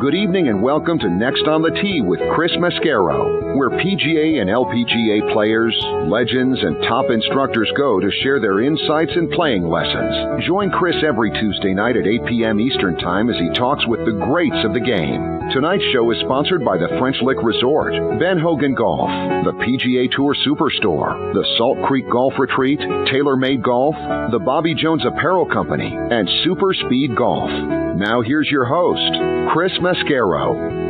Good evening and welcome to Next on the Tee with Chris Mascaro, where PGA and LPGA players, legends, and top instructors go to share their insights and playing lessons. Join Chris every Tuesday night at 8 p.m. Eastern Time as he talks with the greats of the game. Tonight's show is sponsored by the French Lick Resort, Ben Hogan Golf, the PGA Tour Superstore, the Salt Creek Golf Retreat, TaylorMade Golf, the Bobby Jones Apparel Company, and Super Speed Golf. Now here's your host, Chris Mascaro.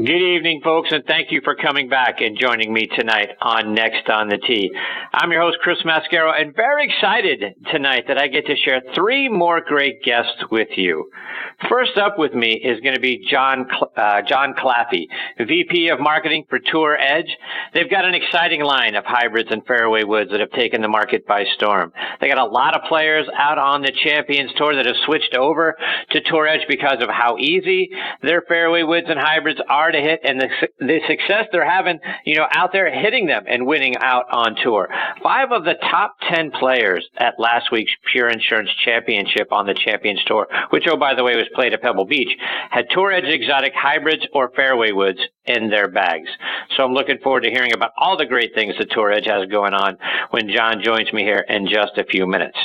Good evening, folks, and thank you for coming back and joining me tonight on Next on the Tee. I'm your host, Chris Mascaro, and very excited tonight that I get to share three more great guests with you. First up with me is going to be Jon Claffey, VP of Marketing for Tour Edge. They've got an exciting line of hybrids and fairway woods that have taken the market by storm. They got a lot of players out on the Champions Tour that have switched over to Tour Edge because of how easy their fairway woods and hybrids are to hit and the success they're having, out there hitting them and winning out on tour. 5 of the top 10 players at last week's Pure Insurance Championship on the Champions Tour, which, oh, by the way, was played at Pebble Beach, had Tour Edge exotic hybrids or fairway woods in their bags. So I'm looking forward to hearing about all the great things that Tour Edge has going on when Jon joins me here in just a few minutes.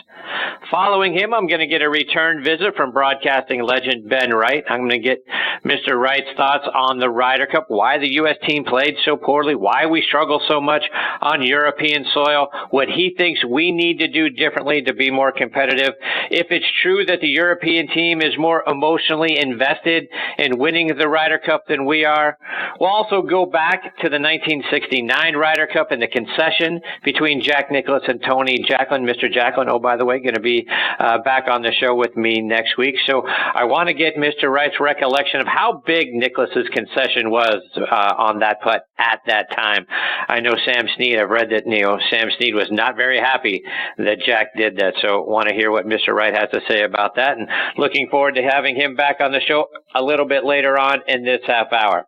Following him, I'm going to get a return visit from broadcasting legend Ben Wright. I'm going to get Mr. Wright's thoughts on the Ryder Cup, why the U.S. team played so poorly, why we struggle so much on European soil, what he thinks we need to do differently to be more competitive, if it's true that the European team is more emotionally invested in winning the Ryder Cup than we are. We'll also go back to the 1969 Ryder Cup and the concession between Jack Nicklaus and Tony Jacklin. Mr. Jacklin, oh, by the way, going to be back on the show with me next week. So I want to get Mr. Wright's recollection of how big Nicklaus's concession was on that putt at that time. I know Sam Snead, I've read that, Sam Snead was not very happy that Jack did that. So want to hear what Mr. Wright has to say about that. And looking forward to having him back on the show a little bit later on in this half hour.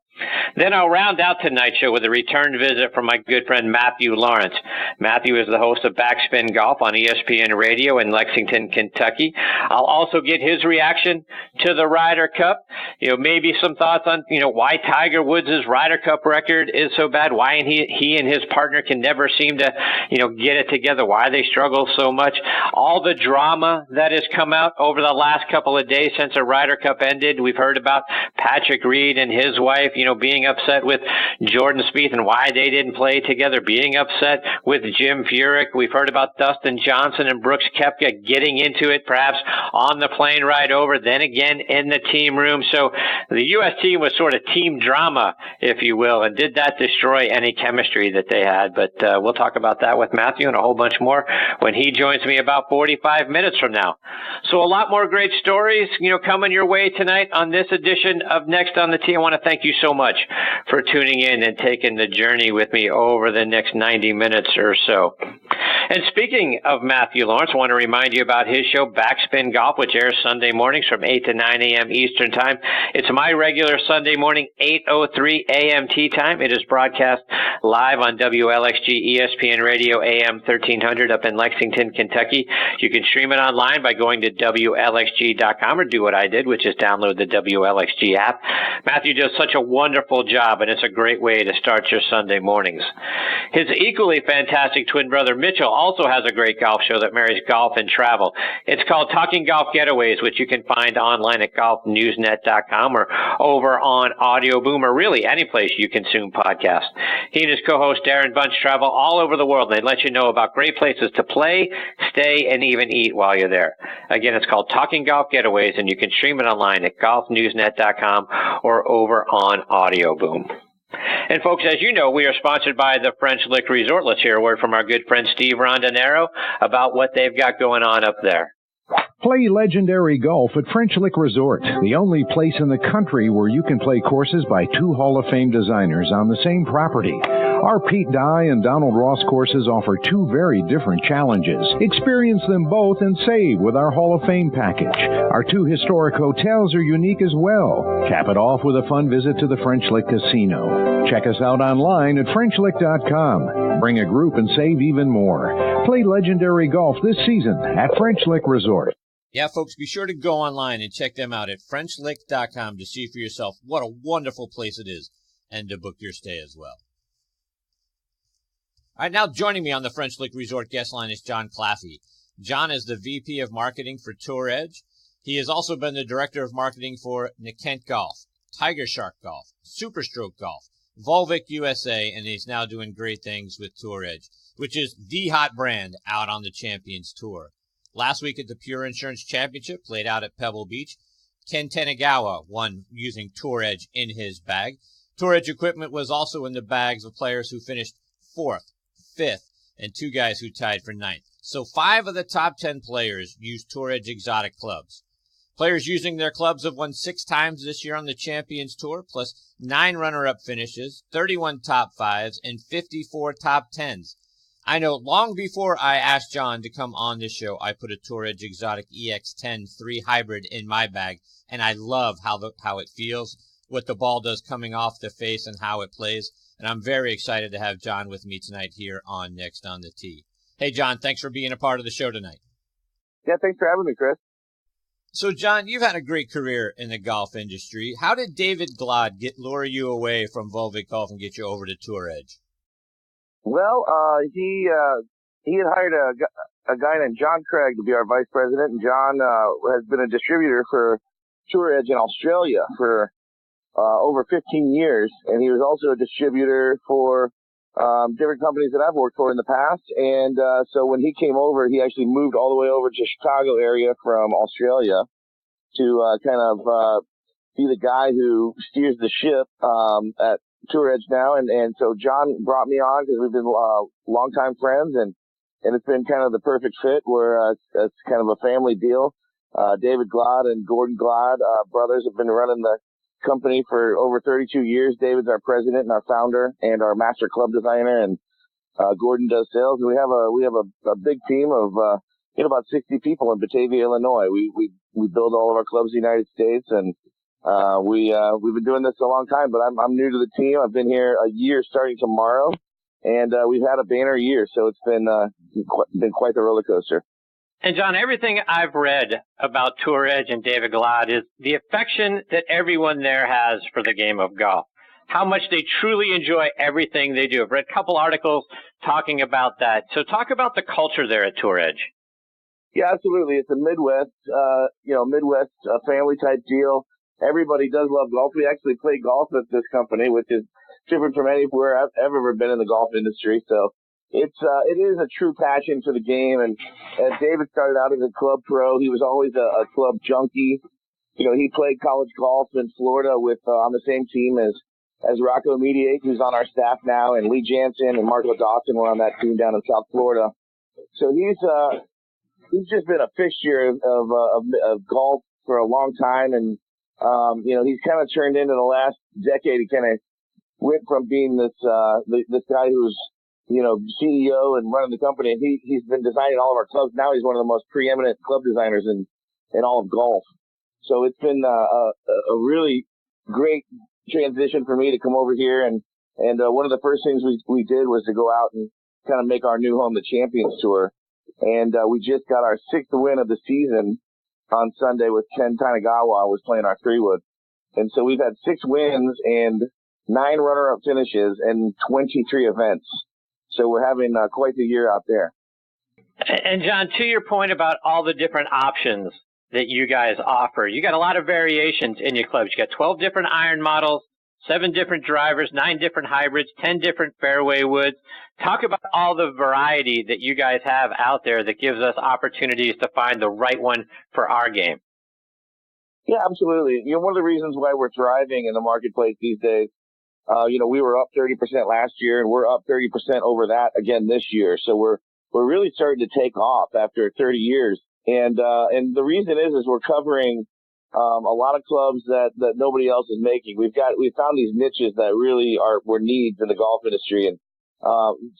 Then I'll round out tonight's show with a return visit from my good friend Matthew Laurance. Matthew is the host of Backspin Golf on ESPN Radio in Lexington, Kentucky. I'll also get his reaction to the Ryder Cup. Maybe some thoughts on, why Tiger Woods' Ryder Cup record is so bad, why he and his partner can never seem to, get it together, why they struggle so much. All the drama that has come out over the last couple of days since the Ryder Cup ended. We've heard about Patrick Reed and his wife, being upset with Jordan Spieth and why they didn't play together, being upset with Jim Furyk. We've heard about Dustin Johnson and Brooks Koepka getting into it, perhaps on the plane ride over, then again in the team room. So the U.S. team was sort of team drama, if you will, and did that destroy any chemistry that they had? But we'll talk about that with Matthew and a whole bunch more when he joins me about 45 minutes from now. So a lot more great stories, coming your way tonight on this edition of Next on the Tee. I want to thank you so much for tuning in and taking the journey with me over the next 90 minutes or so. And speaking of Matthew Laurance, I want to remind you about his show, Backspin Golf, which airs Sunday mornings from 8 to 9 a.m. Eastern Time. It's my regular Sunday morning, 8:03 a.m. tee time. It is broadcast live on WLXG ESPN Radio AM 1300 up in Lexington, Kentucky. You can stream it online by going to WLXG.com or do what I did, which is download the WLXG app. Matthew does such a wonderful job, and it's a great way to start your Sunday mornings. His equally fantastic twin brother, Mitchell, also has a great golf show that marries golf and travel. It's called Talking Golf Getaways, which you can find online at golfnewsnet.com or over on Audio Boom, or really any place you consume podcasts. He and his co-host Darren Bunch travel all over the world, and they let you know about great places to play, stay, and even eat while you're there. Again, it's called Talking Golf Getaways, and you can stream it online at golfnewsnet.com or over on Audio Boom. And folks, as you know, we are sponsored by the French Lick Resort. Let's hear a word from our good friend Steve Rondinero about what they've got going on up there. Play legendary golf at French Lick Resort, the only place in the country where you can play courses by two Hall of Fame designers on the same property. Our Pete Dye and Donald Ross courses offer two very different challenges. Experience them both and save with our Hall of Fame package. Our two historic hotels are unique as well. Cap it off with a fun visit to the French Lick Casino. Check us out online at FrenchLick.com. Bring a group and save even more. Play legendary golf this season at French Lick Resort. Yeah, folks, be sure to go online and check them out at FrenchLick.com to see for yourself what a wonderful place it is and to book your stay as well. All right, now joining me on the French Lick Resort guest line is Jon Claffey. Jon is the VP of Marketing for Tour Edge. He has also been the Director of Marketing for Nikent Golf, Tiger Shark Golf, Superstroke Golf, Volvic USA, and he's now doing great things with Tour Edge, which is the hot brand out on the Champions Tour. Last week at the Pure Insurance Championship, played out at Pebble Beach, Ken Tanegawa won using Tour Edge in his bag. Tour Edge equipment was also in the bags of players who finished 4th, 5th, and 2 guys who tied for 9th. So 5 of the top 10 players used Tour Edge exotic clubs. Players using their clubs have won 6 times this year on the Champions Tour, plus 9 runner-up finishes, 31 top 5s, and 54 top 10s. I know long before I asked Jon to come on this show, I put a Tour Edge Exotic EX10 3 Hybrid in my bag, and I love how it feels, what the ball does coming off the face, and how it plays. And I'm very excited to have Jon with me tonight here on Next on the Tee. Hey, Jon, thanks for being a part of the show tonight. Yeah, thanks for having me, Chris. So, Jon, you've had a great career in the golf industry. How did David Glod lure you away from Volvic Golf and get you over to Tour Edge? Well, he had hired a guy named John Craig to be our vice president, and John has been a distributor for Tour Edge in Australia for over 15 years, and he was also a distributor for different companies that I've worked for in the past. And so when he came over, he actually moved all the way over to Chicago area from Australia to kind of be the guy who steers the ship at Tour Edge now. And so John brought me on because we've been longtime friends, and it's been kind of the perfect fit where it's kind of a family deal. David Glod and Gordon Glod, brothers, have been running the company for over 32 years. David's our president and our founder and our master club designer, and Gordon does sales. And we have a big team of about 60 people in Batavia, Illinois. We build all of our clubs in the United States, and we've been doing this a long time. But I'm new to the team. I've been here a year starting tomorrow, and we've had a banner year, so it's been quite the roller coaster. And Jon, everything I've read about Tour Edge and David Glod is the affection that everyone there has for the game of golf, how much they truly enjoy everything they do. I've read a couple articles talking about that. So talk about the culture there at Tour Edge. Yeah, absolutely. It's a Midwest family type deal. Everybody does love golf. We actually play golf at this company, which is different from anywhere I've ever been in the golf industry. So it is a true passion for the game. And David started out as a club pro. He was always a club junkie. He played college golf in Florida with on the same team as Rocco Mediate, who's on our staff now, and Lee Jansen and Marco Dawson were on that team down in South Florida. So he's just been a fixture of golf for a long time. And he's kind of turned into the last decade. He kind of went from being this guy who's CEO and running the company, and he's been designing all of our clubs. Now he's one of the most preeminent club designers in all of golf. So it's been a really great transition for me to come over here, and one of the first things we did was to go out and kind of make our new home the Champions Tour. And we just got our 6th win of the season on Sunday with Ken Tanegawa was playing our 3-wood. And so we've had 6 wins and 9 runner-up finishes and 23 events. So we're having quite the year out there. And Jon, to your point about all the different options that you guys offer, you got a lot of variations in your clubs. You got 12 different iron models, 7 different drivers, 9 different hybrids, 10 different fairway woods. Talk about all the variety that you guys have out there that gives us opportunities to find the right one for our game. Yeah, absolutely. One of the reasons why we're thriving in the marketplace these days, we were up 30% last year, and we're up 30% over that again this year. So we're really starting to take off after 30 years. And the reason is we're covering a lot of clubs that nobody else is making. We've found these niches that really were needs in the golf industry. And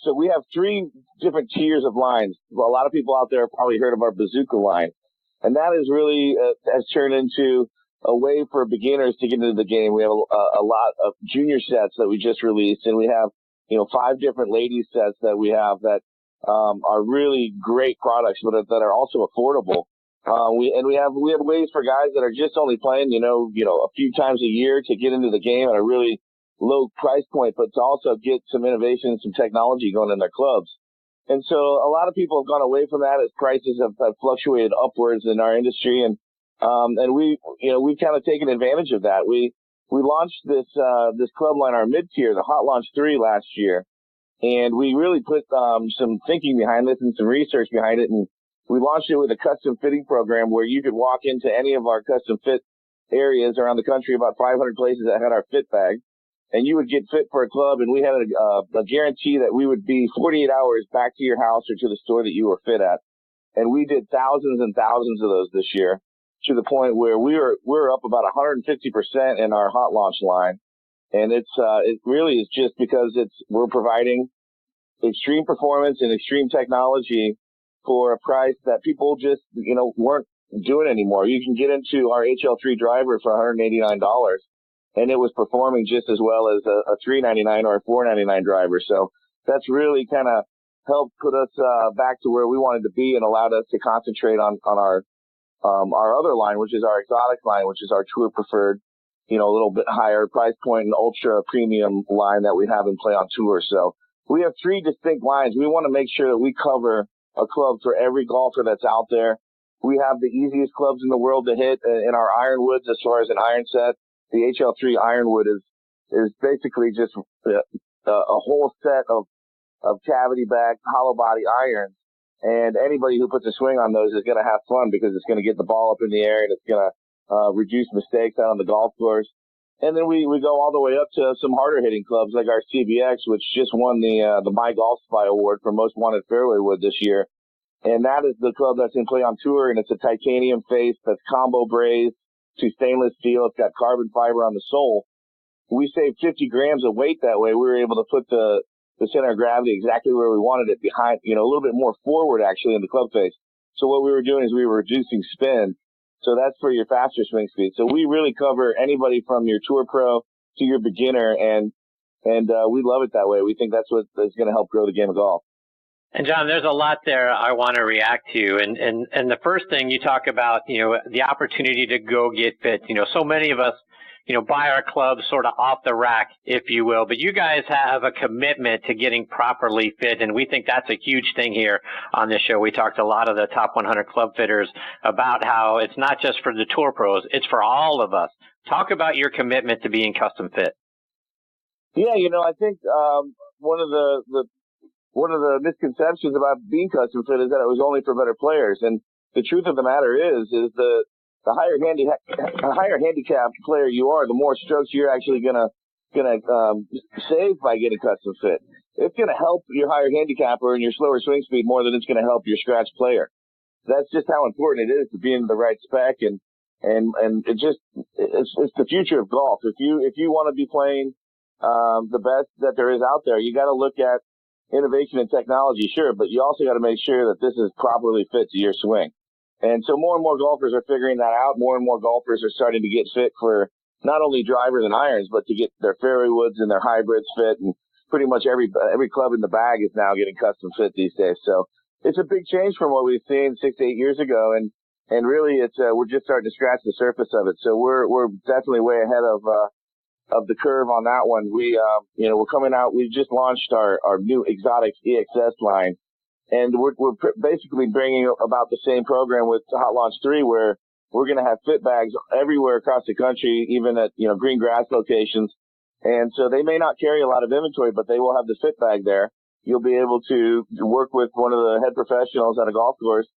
so we have 3 different tiers of lines. Well, a lot of people out there have probably heard of our Bazooka line. And that is really has turned into a way for beginners to get into the game. We have a lot of junior sets that we just released, and we have 5 different ladies sets that we have that are really great products, but that are also affordable. We have ways for guys that are just only playing a few times a year to get into the game at a really low price point, but to also get some innovation and some technology going in their clubs. And so a lot of people have gone away from that as prices have fluctuated upwards in our industry. And we've kind of taken advantage of that. We launched this club line, our mid tier, the Hot Launch 3 last year. And we really put some thinking behind this and some research behind it. And we launched it with a custom fitting program where you could walk into any of our custom fit areas around the country, about 500 places that had our fit bag. And you would get fit for a club, and we had a guarantee that we would be 48 hours back to your house or to the store that you were fit at. And we did thousands and thousands of those this year, to the point where we're up about 150% in our Hot Launch line. And it really is just because we're providing extreme performance and extreme technology for a price that people just, weren't doing anymore. You can get into our HL3 driver for $189. And it was performing just as well as a $399 or a $499 driver. So that's really kind of helped put us back to where we wanted to be and allowed us to concentrate on our other line, which is our exotic line, which is our tour preferred, a little bit higher price point and ultra premium line that we have in play on tour. So we have 3 distinct lines. We want to make sure that we cover a club for every golfer that's out there. We have the easiest clubs in the world to hit in our ironwoods as far as an iron set. The HL3 Ironwood is basically just a whole set of cavity back, hollow body irons. And anybody who puts a swing on those is going to have fun because it's going to get the ball up in the air and it's going to reduce mistakes out on the golf course. And then we go all the way up to some harder hitting clubs like our CBX, which just won the My Golf Spy Award for Most Wanted Fairway Wood this year. And that is the club that's in play on tour, and it's a titanium face that's combo brazed to stainless steel. It's got carbon fiber on the sole. We saved 50 grams of weight that way. We were able to put the center of gravity exactly where we wanted it, behind, a little bit more forward actually in the club face. So what we were doing is we were reducing spin. So that's for your faster swing speed. So we really cover anybody from your tour pro to your beginner, and we love it that way. We think that's what is going to help grow the game of golf. And John, there's a lot there I want to react to. And the first thing you talk about, the opportunity to go get fit. So many of us, buy our clubs sort of off the rack, if you will. But you guys have a commitment to getting properly fit, and we think that's a huge thing here on this show. We talked to a lot of the top 100 club fitters about how it's not just for the tour pros, it's for all of us. Talk about your commitment to being custom fit. Yeah, I think one of the misconceptions about being custom fit is that it was only for better players. And the truth of the matter is the higher handicap player you are, the more strokes you're actually gonna save by getting custom fit. It's gonna help your higher handicapper and your slower swing speed more than it's gonna help your scratch player. That's just how important it is to be in the right spec, and it's the future of golf. If you want to be playing the best that there is out there, you got to look at innovation and technology, sure, but you also got to make sure that this is properly fit to your swing. And so more and more golfers are figuring that out. More and more golfers are starting to get fit for not only drivers and irons, but to get their fairway woods and their hybrids fit. And pretty much every club in the bag is now getting custom fit these days. So it's a big change from what we've seen 6 to 8 years ago. And really we're just starting to scratch the surface of it. So we're definitely way ahead of the curve on that one. We're coming out. We just launched our new exotic EXS line, and we're basically bringing about the same program with Hot Launch 3, where we're going to have fit bags everywhere across the country, even at green grass locations. And so they may not carry a lot of inventory, but they will have the fit bag there. You'll be able to work with one of the head professionals at a golf course,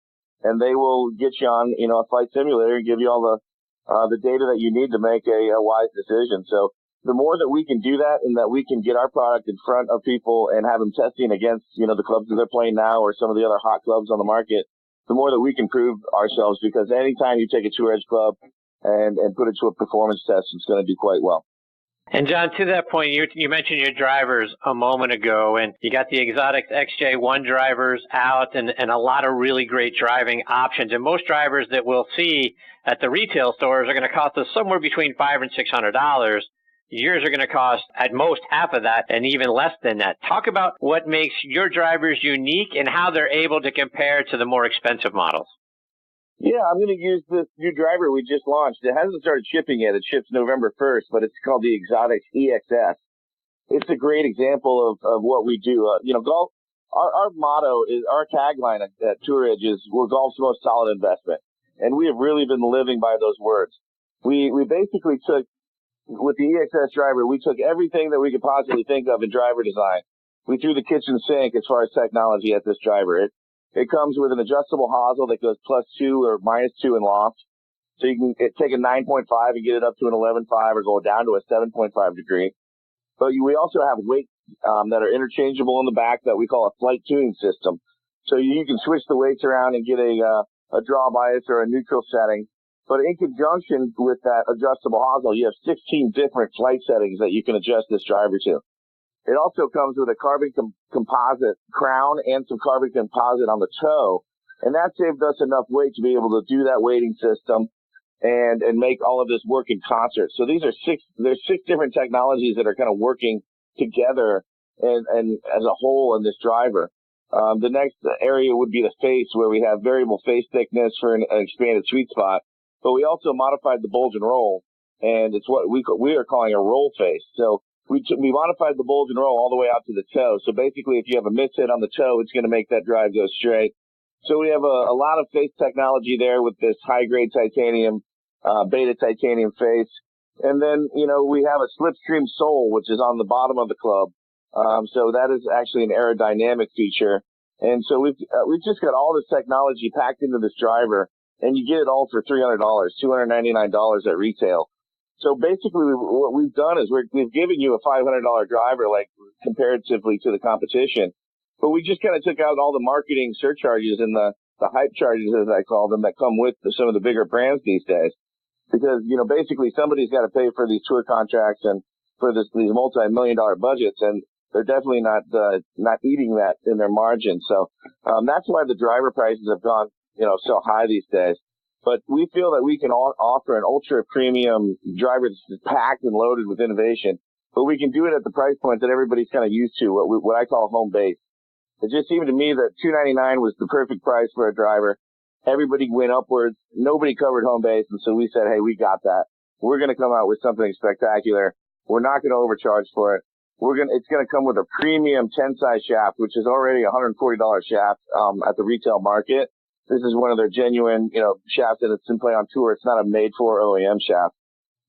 and they will get you on a flight simulator and give you all the data that you need to make a wise decision. So the more that we can do that, and that we can get our product in front of people and have them testing against, the clubs that they're playing now or some of the other hot clubs on the market, the more that we can prove ourselves, because anytime you take a Tour Edge club and put it to a performance test, it's going to do quite well. And John, to that point, you mentioned your drivers a moment ago, and you got the exotic XJ1 drivers out and a lot of really great driving options. And most drivers that we'll see at the retail stores are going to cost us somewhere between $500 and $600. Yours are going to cost at most half of that and even less than that. Talk about what makes your drivers unique and how they're able to compare to the more expensive models. Yeah, I'm going to use this new driver we just launched. It hasn't started shipping yet. It ships November 1st, but it's called the Exotics EXS. It's a great example of what we do. Golf, our motto is, our tagline at Tour Edge is, we're golf's most solid investment. And we have really been living by those words. We basically took, with the EXS driver, we took everything that we could possibly think of in driver design. We threw the kitchen sink as far as technology at this driver. It comes with an adjustable hosel that goes +2 or -2 in loft. So you can take a 9.5 and get it up to an 11.5 or go down to a 7.5 degree. But we also have weights that are interchangeable in the back that we call a flight tuning system. So you can switch the weights around and get a draw bias or a neutral setting. But in conjunction with that adjustable hosel, you have 16 different flight settings that you can adjust this driver to. It also comes with a carbon composite crown and some carbon composite on the toe. And that saved us enough weight to be able to do that weighting system and make all of this work in concert. So there's six different technologies that are kind of working together and as a whole in this driver. The next area would be the face, where we have variable face thickness for an expanded sweet spot. But we also modified the bulge and roll, and it's what we are calling a roll face. So we modified the bulge and roll all the way out to the toe. So basically, if you have a mishit on the toe, it's going to make that drive go straight. So we have a lot of face technology there with this high-grade titanium, beta titanium face. And then, we have a slipstream sole, which is on the bottom of the club. So that is actually an aerodynamic feature. And so we've just got all this technology packed into this driver, and you get it all for $300, $299 at retail. So basically, what we've done is we've given you a $500 driver, like comparatively to the competition, but we just kind of took out all the marketing surcharges and the hype charges, as I call them, that come with some of the bigger brands these days. Because, basically somebody's got to pay for these tour contracts and for these multi-million-dollar budgets, and they're definitely not eating that in their margin. So that's why the driver prices have gone, so high these days. But we feel that we can offer an ultra premium driver that's packed and loaded with innovation, but we can do it at the price point that everybody's kind of used to, what I call home base. It just seemed to me that $299 was the perfect price for a driver. Everybody went upwards. Nobody covered home base. And so we said, hey, we got that. We're going to come out with something spectacular. We're not going to overcharge for it. It's going to come with a premium 10-size shaft, which is already a $140 shaft, at the retail market. This is one of their genuine, shafts that it's in play on tour. It's not a made-for OEM shaft.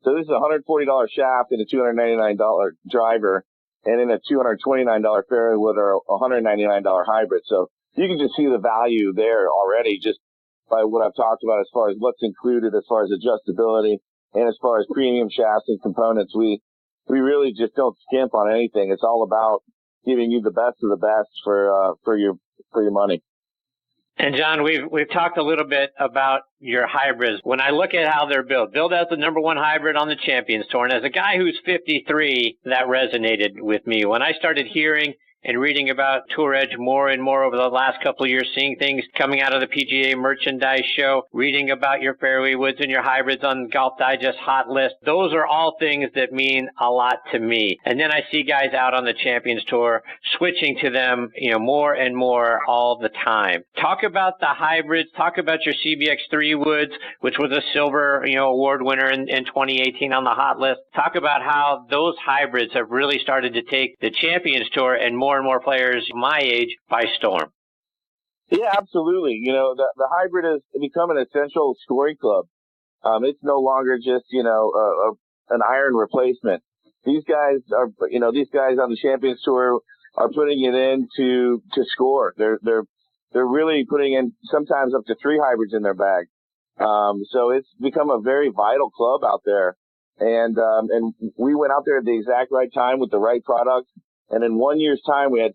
So this is a $140 shaft and a $299 driver, and in a $229 fairway with a $199 hybrid. So you can just see the value there already just by what I've talked about as far as what's included, as far as adjustability, and as far as premium shafts and components. We really just don't skimp on anything. It's all about giving you the best of the best for your money. And John, we've talked a little bit about your hybrids. When I look at how they're built as the number one hybrid on the Champions Tour, and as a guy who's 53, that resonated with me. When I started hearing and reading about Tour Edge more and more over the last couple of years, seeing things coming out of the PGA merchandise show, reading about your fairway woods and your hybrids on Golf Digest hot list. Those are all things that mean a lot to me. And then I see guys out on the Champions Tour switching to them, more and more all the time. Talk about the hybrids. Talk about your CBX3 woods, which was a silver, award winner in 2018 on the hot list. Talk about how those hybrids have really started to take the Champions Tour and more players my age by storm. Yeah, absolutely. The hybrid has become an essential scoring club. It's no longer just, an iron replacement. These guys on the Champions Tour are putting it in to score. They're really putting in sometimes up to 3 hybrids in their bag. So it's become a very vital club out there. And we went out there at the exact right time with the right product. And in 1 year's time, we had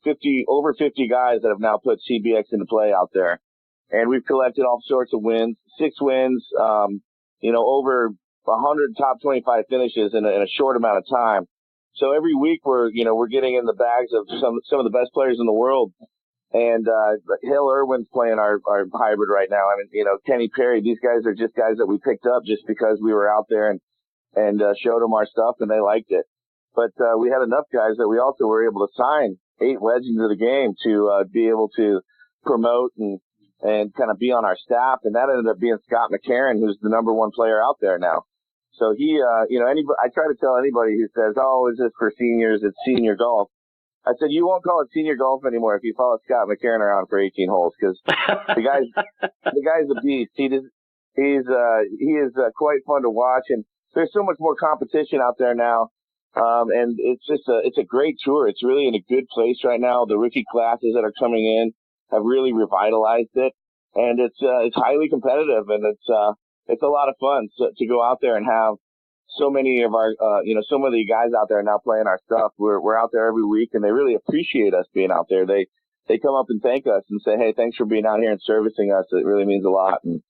over 50 guys that have now put CBX into play out there. and we've collected all sorts of wins, 6 wins, over 100 top 25 finishes in a short amount of time. So every week we're getting in the bags of some of the best players in the world. And Hill Irwin's playing our hybrid right now. I mean, Kenny Perry, these guys are just guys that we picked up just because we were out there and showed them our stuff and they liked it. But we had enough guys that we also were able to sign 8 legends of the game to be able to promote and kind of be on our staff. And that ended up being Scott McCarron, who's the number 1 player out there now. So he, I try to tell anybody who says, "Oh, is this for seniors? It's senior golf." I said, you won't call it senior golf anymore if you follow Scott McCarron around for 18 holes, because the guy's a beast. He is quite fun to watch, and there's so much more competition out there now. And it's a great tour. It's really in a good place right now. The rookie classes that are coming in have really revitalized it, and it's highly competitive, and it's a lot of fun to go out there and have so many of our, so many guys out there now playing our stuff. We're out there every week, and they really appreciate us being out there. They come up and thank us and say, "Hey, thanks for being out here and servicing us. It really means a lot." And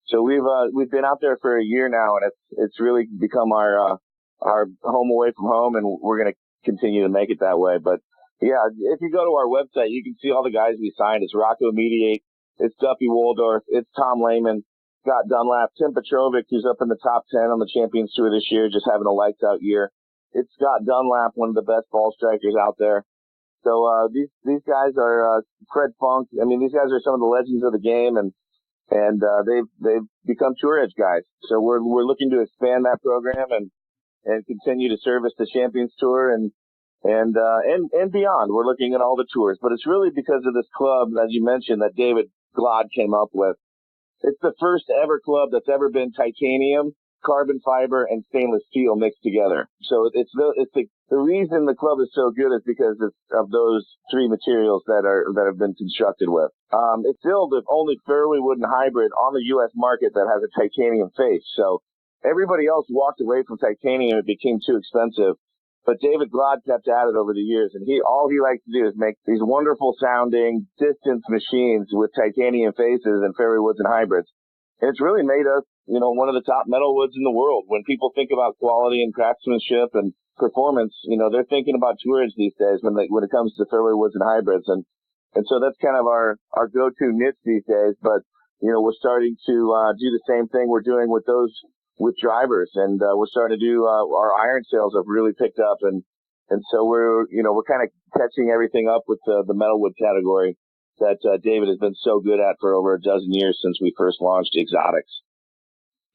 so we've been out there for a year now, and it's really become our home away from home, and we're going to continue to make it that way. But yeah, if you go to our website, you can see all the guys we signed. It's Rocco Mediate, it's Duffy Waldorf, it's Tom Lehman, Scott Dunlap, Tim Petrovic, who's up in the top 10 on the Champions Tour this year, just having a lights out year. It's Scott Dunlap, one of the best ball strikers out there. So these guys are Fred Funk. I mean, these guys are some of the legends of the game, and they've become Tour Edge guys. So we're looking to expand that program and continue to service the Champions Tour and beyond. We're looking at all the tours, but it's really because of this club, as you mentioned, that David Glod came up with. It's the first ever club that's ever been titanium, carbon fiber, and stainless steel mixed together. So it's the reason the club is so good is because of those 3 materials that have been constructed with. It's still the only fairway wooden hybrid on the U.S. market that has a titanium face. So everybody else walked away from titanium. It became too expensive. But David Glod kept at it over the years, and all he likes to do is make these wonderful sounding distance machines with titanium faces and fairway woods and hybrids. And it's really made us, one of the top metal woods in the world. When people think about quality and craftsmanship and performance, they're thinking about Tour Edge these days when it comes to fairway woods and hybrids. And so that's kind of our go-to niche these days. But, we're starting to do the same thing we're doing with drivers, and we're starting to do our iron sales have really picked up, and so we're kind of catching everything up with the metalwood category that David has been so good at for over a dozen years since we first launched Exotics.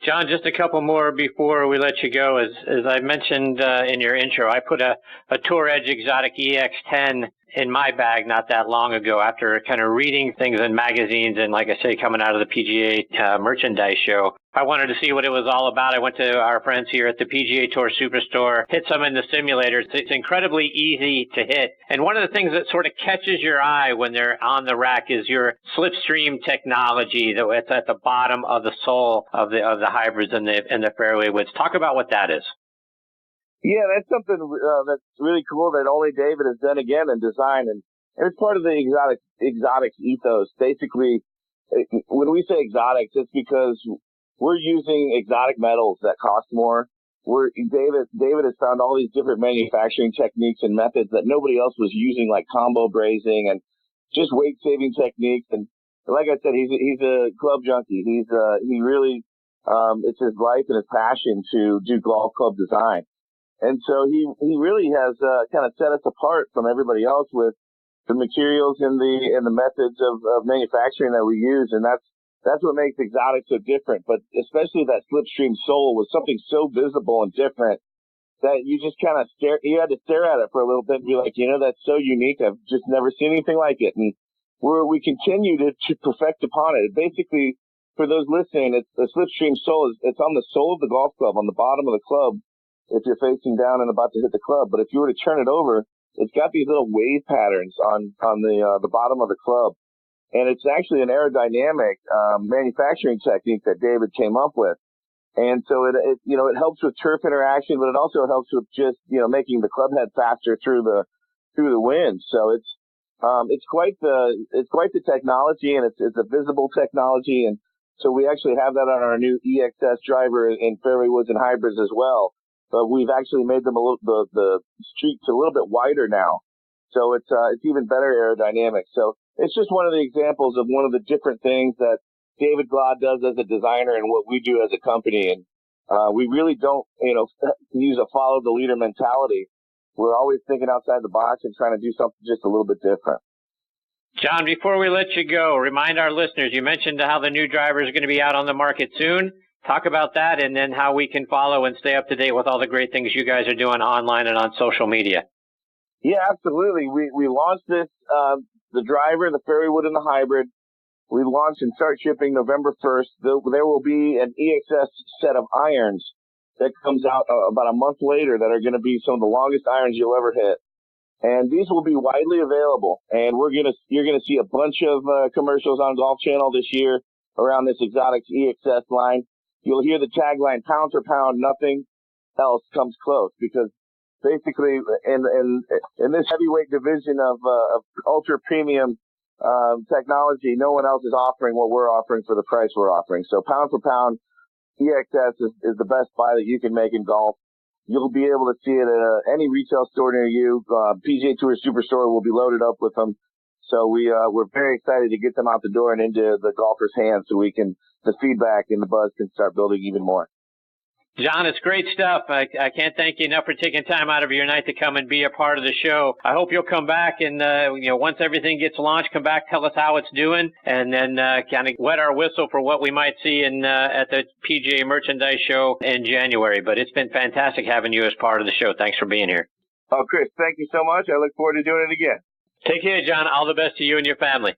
John, just a couple more before we let you go. As I mentioned in your intro, I put a Tour Edge Exotic EX10 in my bag not that long ago after kind of reading things in magazines and, like I say, coming out of the PGA merchandise show. I wanted to see what it was all about. I went to our friends here at the PGA Tour Superstore, hit some in the simulators. It's incredibly easy to hit. And one of the things that sort of catches your eye when they're on the rack is your slipstream technology that's at the bottom of the sole of the hybrids and the fairway woods. Talk about what that is. Yeah, that's something that's really cool that only David has done again in design, and it's part of the exotics ethos. Basically, when we say exotics, it's because we're using exotic metals that cost more. David has found all these different manufacturing techniques and methods that nobody else was using, like combo brazing and just weight saving techniques. And like I said, he's a club junkie. He really it's his life and his passion to do golf club design. And so he really has kind of set us apart from everybody else with the materials and the methods of manufacturing that we use, and that's what makes Exotic so different. But especially that slipstream sole was something so visible and different that you just kind of you had to stare at it for a little bit and be like, that's so unique. I've just never seen anything like it. And we continue to perfect upon it. Basically, for those listening, it's the slipstream sole. It's on the sole of the golf club, on the bottom of the club, if you're facing down and about to hit the club. But if you were to turn it over, it's got these little wave patterns on the bottom of the club. And it's actually an aerodynamic manufacturing technique that David came up with. And so it helps with turf interaction, but it also helps with just, making the club head faster through the wind. So it's It's quite the technology, and it's a visible technology, and so we actually have that on our new EXS driver in fairway woods and hybrids as well. But we've actually made them the streaks a little bit wider now, so it's even better aerodynamics. So it's just one of the examples of one of the different things that David Glod does as a designer and what we do as a company. And we really don't, use a follow the leader mentality. We're always thinking outside the box and trying to do something just a little bit different. John, before we let you go, remind our listeners, you mentioned how the new driver is going to be out on the market soon. Talk about that and then how we can follow and stay up to date with all the great things you guys are doing online and on social media. Yeah, absolutely. We launched this, the driver, the fairway wood, and the hybrid. We launched and start shipping November 1st. There will be an EXS set of irons that comes out about a month later that are going to be some of the longest irons you'll ever hit. And these will be widely available. And you're going to see a bunch of commercials on Golf Channel this year around this exotic EXS line. You'll hear the tagline, pound for pound, nothing else comes close, because basically in this heavyweight division of ultra premium technology, no one else is offering what we're offering for the price we're offering. So pound for pound, EXS is the best buy that you can make in golf. You'll be able to see it at any retail store near you. PGA Tour Superstore will be loaded up with them. So we're very excited to get them out the door and into the golfers' hands so the feedback and the buzz can start building even more. John, it's great stuff. I can't thank you enough for taking time out of your night to come and be a part of the show. I hope you'll come back and, once everything gets launched, come back, tell us how it's doing, and then kind of wet our whistle for what we might see at the PGA Merchandise Show in January. But it's been fantastic having you as part of the show. Thanks for being here. Oh, Chris, thank you so much. I look forward to doing it again. Take care, John. All the best to you and your family.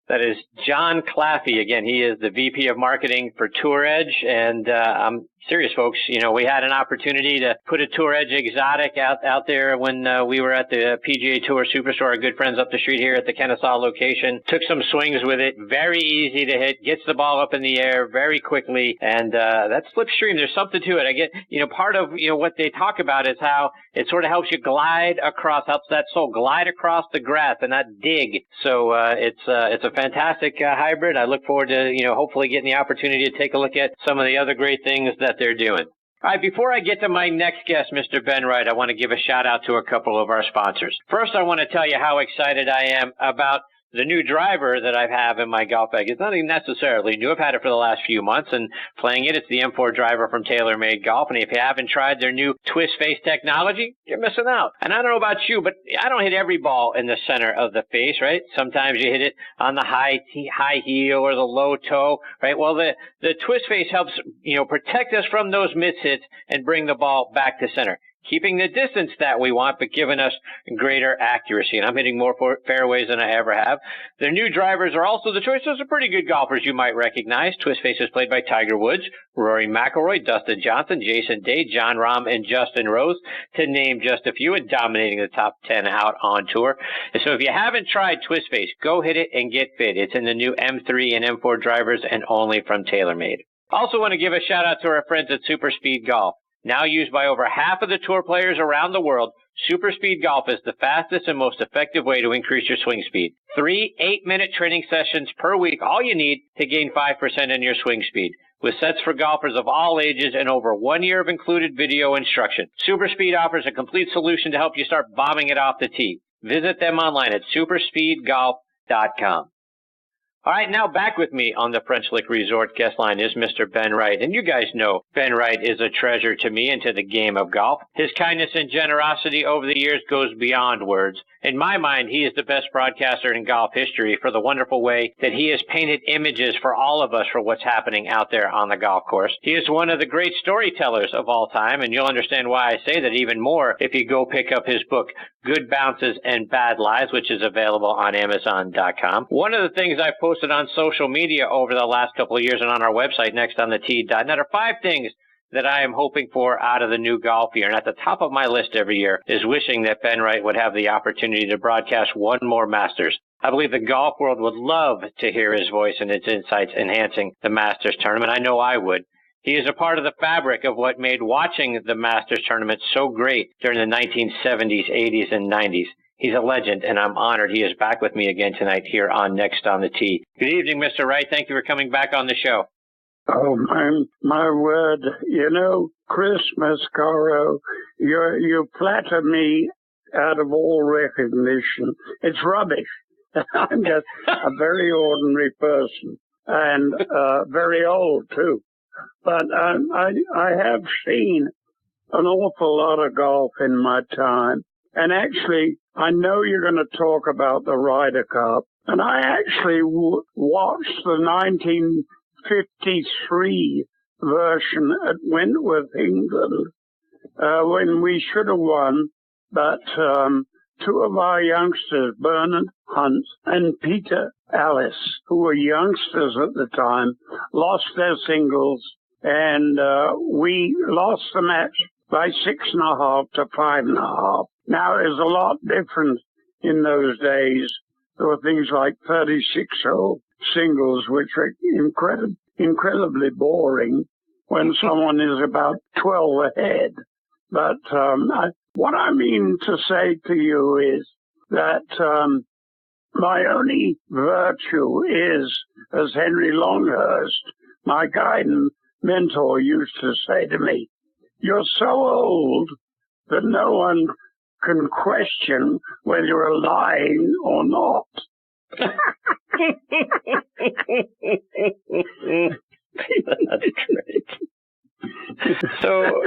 That is Jon Claffey. Again, he is the VP of Marketing for Tour Edge. And I'm serious, folks. We had an opportunity to put a Tour Edge exotic out there when we were at the PGA Tour Superstore. Our good friends up the street here at the Kennesaw location. Took some swings with it. Very easy to hit. Gets the ball up in the air very quickly. And that slipstream, there's something to it. I get, part of what they talk about is how it sort of helps you glide across, helps that sole glide across the grass and not dig. So it's a fantastic hybrid. I look forward to hopefully getting the opportunity to take a look at some of the other great things that they're doing. All right, before I get to my next guest, Mr. Ben Wright, I want to give a shout out to a couple of our sponsors. First, I want to tell you how excited I am about the new driver that I have in my golf bag. It's not even necessarily new. I've had it for the last few months and playing it. It's the M4 driver from TaylorMade Golf. And if you haven't tried their new twist face technology, you're missing out. And I don't know about you, but I don't hit every ball in the center of the face, right? Sometimes you hit it on the high heel or the low toe, right? Well, the twist face helps, protect us from those miss hits and bring the ball back to center, keeping the distance that we want, but giving us greater accuracy. And I'm hitting more fairways than I ever have. Their new drivers are also the choices of pretty good golfers you might recognize. Twist Face is played by Tiger Woods, Rory McIlroy, Dustin Johnson, Jason Day, Jon Rahm, and Justin Rose, to name just a few, and dominating the top 10 out on tour. And so if you haven't tried Twist Face, go hit it and get fit. It's in the new M3 and M4 drivers and only from TaylorMade. Also want to give a shout out to our friends at Super Speed Golf. Now used by over half of the tour players around the world, Super Speed Golf is the fastest and most effective way to increase your swing speed. 3 8-minute training sessions per week, all you need to gain 5% in your swing speed. With sets for golfers of all ages and over 1 year of included video instruction, Super Speed offers a complete solution to help you start bombing it off the tee. Visit them online at superspeedgolf.com. All right, now back with me on the French Lick Resort guest line is Mr. Ben Wright. And you guys know Ben Wright is a treasure to me and to the game of golf. His kindness and generosity over the years goes beyond words. In my mind, he is the best broadcaster in golf history for the wonderful way that he has painted images for all of us for what's happening out there on the golf course. He is one of the great storytellers of all time, and you'll understand why I say that even more if you go pick up his book, Good Bounces and Bad Lies, which is available on Amazon.com. One of the things I posted on social media over the last couple of years and on our website, nextonthetee.net, are 5 things that I am hoping for out of the new golf year. And at the top of my list every year is wishing that Ben Wright would have the opportunity to broadcast one more Masters. I believe the golf world would love to hear his voice and its insights enhancing the Masters tournament. I know I would. He is a part of the fabric of what made watching the Masters tournament so great during the 1970s, 80s, and 90s. He's a legend, and I'm honored he is back with me again tonight here on Next on the Tee. Good evening, Mr. Wright. Thank you for coming back on the show. Oh, my word. You know, Chris Mascaro, you flatter me out of all recognition. It's rubbish. I'm just a very ordinary person and very old, too. But I have seen an awful lot of golf in my time. And actually, I know you're going to talk about the Ryder Cup. And I actually watched the 1953 version at Wentworth, England, when we should have won. But two of our youngsters, Bernard Hunt and Peter Alice, who were youngsters at the time, lost their singles. And we lost the match by 6.5 to 5.5. Now, it was a lot different in those days. There were things like 36-hole singles, which are incredibly boring when someone is about 12 ahead. But what I mean to say to you is that my only virtue is, as Henry Longhurst, my guide and mentor, used to say to me, "You're so old that no one can question whether you're lying or not." That's great. So,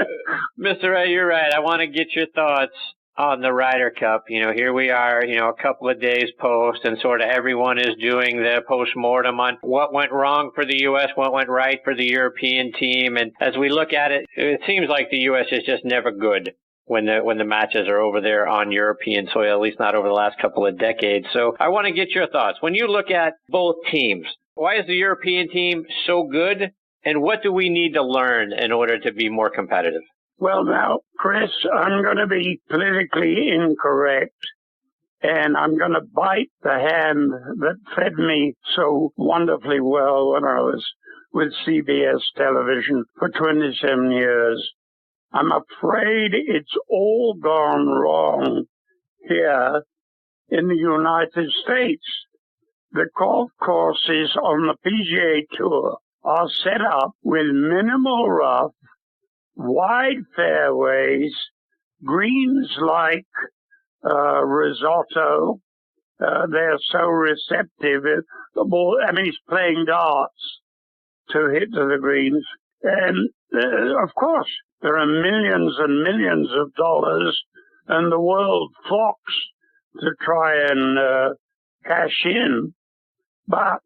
Mr. Ray, you're right. I want to get your thoughts on the Ryder Cup. You know, here we are, a couple of days post, and sort of everyone is doing the post-mortem on what went wrong for the U.S., what went right for the European team. And as we look at it, it seems like the U.S. is just never good when the matches are over there on European soil, at least not over the last couple of decades. So I want to get your thoughts. When you look at both teams, why is the European team so good, and what do we need to learn in order to be more competitive? Well, now, Chris, I'm going to be politically incorrect, and I'm going to bite the hand that fed me so wonderfully well when I was with CBS television for 27 years. I'm afraid it's all gone wrong here in the United States. The golf courses on the PGA Tour are set up with minimal rough, wide fairways, greens like risotto. They're so receptive. The ball, it's playing darts to hit to the greens. And, of course, there are millions and millions of dollars, and the world flocks to try and cash in. But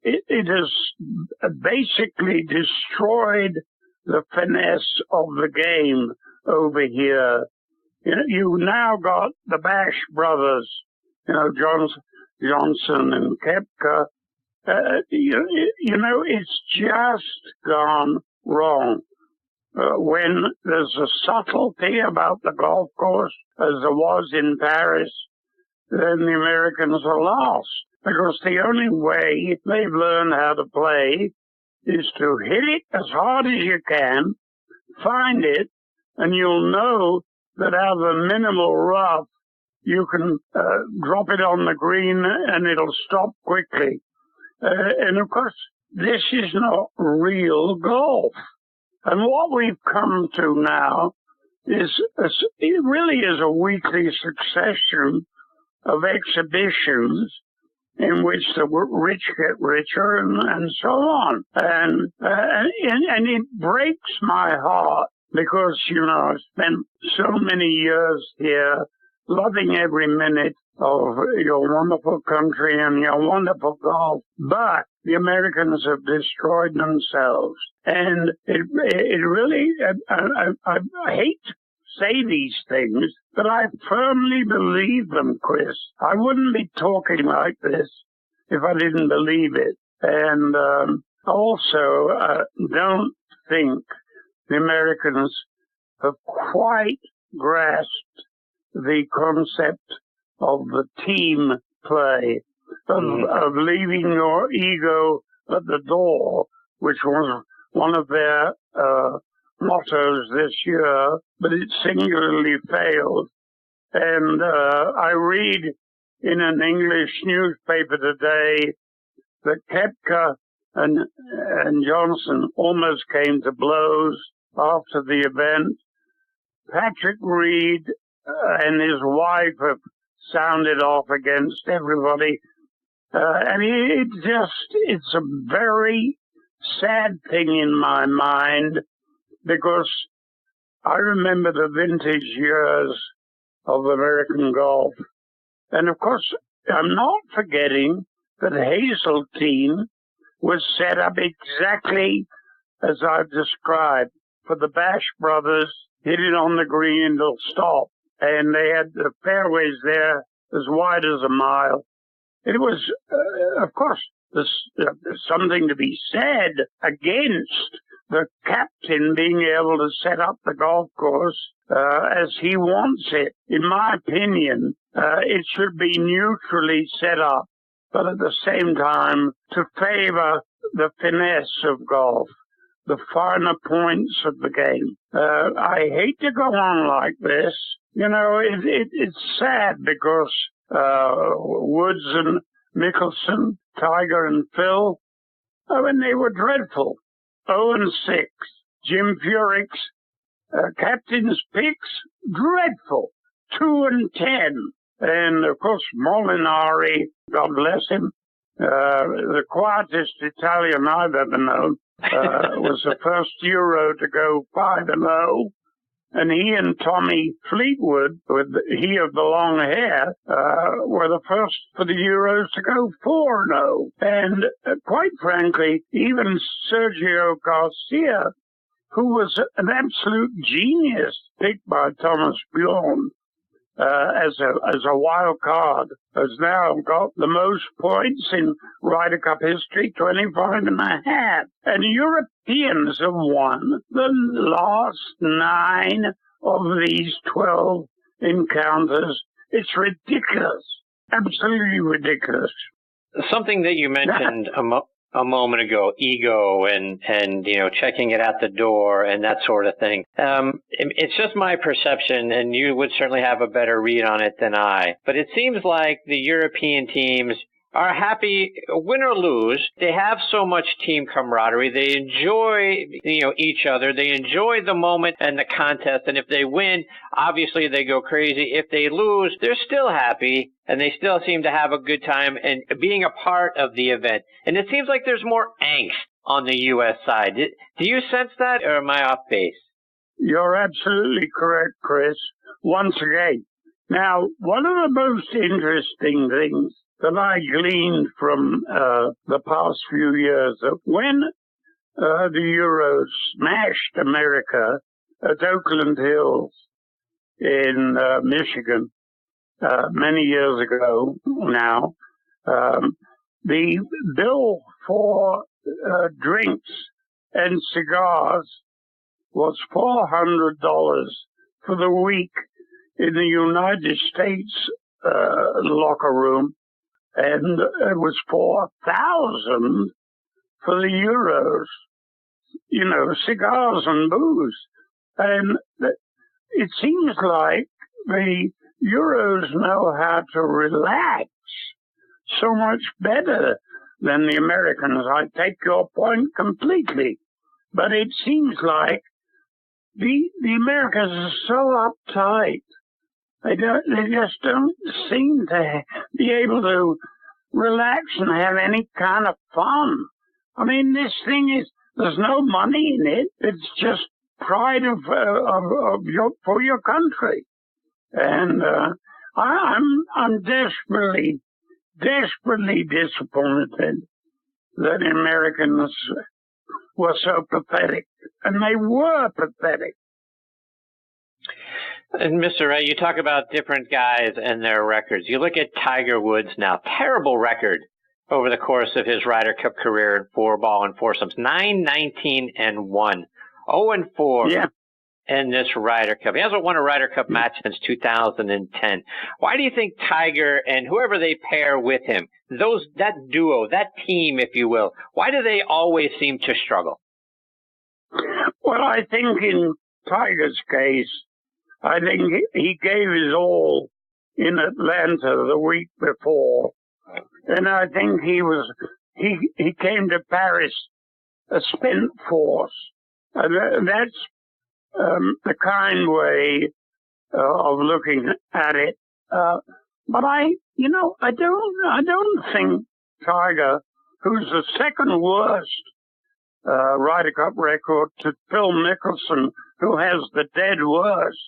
it has basically destroyed the finesse of the game over here. You now got the Bash brothers, Johnson and Koepka. It's just gone wrong. When there's a subtlety about the golf course, as there was in Paris, then the Americans are lost. Because the only way they've learned how to play is to hit it as hard as you can, find it, and you'll know that out of the minimal rough, you can drop it on the green and it'll stop quickly. And of course, this is not real golf. And what we've come to now is it really is a weekly succession of exhibitions in which the rich get richer and so on. And it breaks my heart because, I spent so many years here loving every minute of your wonderful country and your wonderful golf. But the Americans have destroyed themselves. And it really, I hate to say these things, but I firmly believe them, Chris. I wouldn't be talking like this if I didn't believe it. And also, don't think the Americans have quite grasped the concept of the team play, of leaving your ego at the door, which was one of their mottos this year, but it singularly failed. And I read in an English newspaper today that Koepka and Johnson almost came to blows after the event. Patrick Reed and his wife have sounded off against everybody. And it's a very sad thing in my mind, because I remember the vintage years of American golf. And of course, I'm not forgetting that Hazeltine was set up exactly as I've described. For the Bash brothers, hit it on the green and it'll stop. And they had the fairways there as wide as a mile. It was, of course, there's something to be said against the captain being able to set up the golf course as he wants it. In my opinion, it should be neutrally set up, but at the same time to favor the finesse of golf, the finer points of the game. I hate to go on like this. You know, it's sad because Woods and Mickelson, Tiger and Phil, I mean, they were dreadful. 0-6. Jim Furyk's captain's picks, dreadful. 2-10. And, of course, Molinari, God bless him, the quietest Italian I've ever known, was the first Euro to go 5-0. And he and Tommy Fleetwood, with he of the long hair, were the first for the Euros to go 4-0. And quite frankly, even Sergio Garcia, who was an absolute genius, picked by Thomas Bjorn as a wild card, has now got the most points in Ryder Cup history, 25.5. And Europeans have won the last 9 of these 12 encounters. It's ridiculous. Absolutely ridiculous. Something that you mentioned a moment ago, ego and checking it at the door and that sort of thing. It's just my perception, and you would certainly have a better read on it than I. But it seems like the European teams are happy, win or lose. They have so much team camaraderie. They enjoy, each other. They enjoy the moment and the contest. And if they win, obviously they go crazy. If they lose, they're still happy and they still seem to have a good time and being a part of the event. And it seems like there's more angst on the U.S. side. Do you sense that, or am I off base? You're absolutely correct, Chris. Once again. Now, one of the most interesting things that I gleaned from the past few years, that when the Euros smashed America at Oakland Hills in Michigan many years ago now, the bill for drinks and cigars was $400 for the week in the United States locker room, and it was 4,000 for the Euros, cigars and booze. And it seems like the Euros know how to relax so much better than the Americans. I take your point completely, but it seems like the Americans are so uptight. They just don't seem to be able to relax and have any kind of fun. I mean, this thing there's no money in it. It's just pride for your country. And I'm desperately disappointed that Americans were so pathetic. And they were pathetic. And Mr. Wright, you talk about different guys and their records. You look at Tiger Woods now, terrible record over the course of his Ryder Cup career in 4-ball and foursomes, 9-19-1, 0-4 in this Ryder Cup. He hasn't won a Ryder Cup match since 2010. Why do you think Tiger and whoever they pair with him, that duo, that team, if you will, why do they always seem to struggle? Well, I think in Tiger's case, I think he gave his all in Atlanta the week before, and I think he came to Paris a spent force. And that's the kind way of looking at it. But I don't think Tiger, who's the second worst Ryder Cup record to Phil Mickelson, who has the dead worst,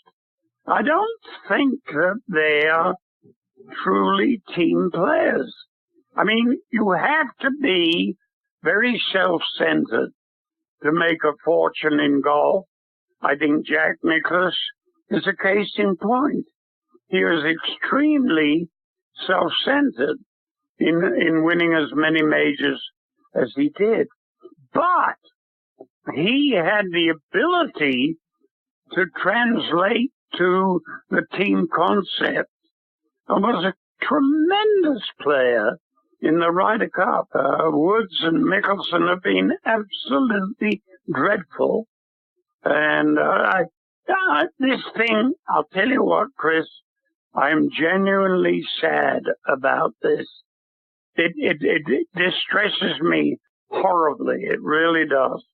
I don't think that they are truly team players. I mean, you have to be very self-centered to make a fortune in golf. I think Jack Nicklaus is a case in point. He was extremely self-centered in winning as many majors as he did. But he had the ability to translate to the team concept and was a tremendous player in the Ryder Cup. Woods and Mickelson have been absolutely dreadful. And this thing, I'll tell you what, Chris, I'm genuinely sad about this. It distresses me horribly. It really does.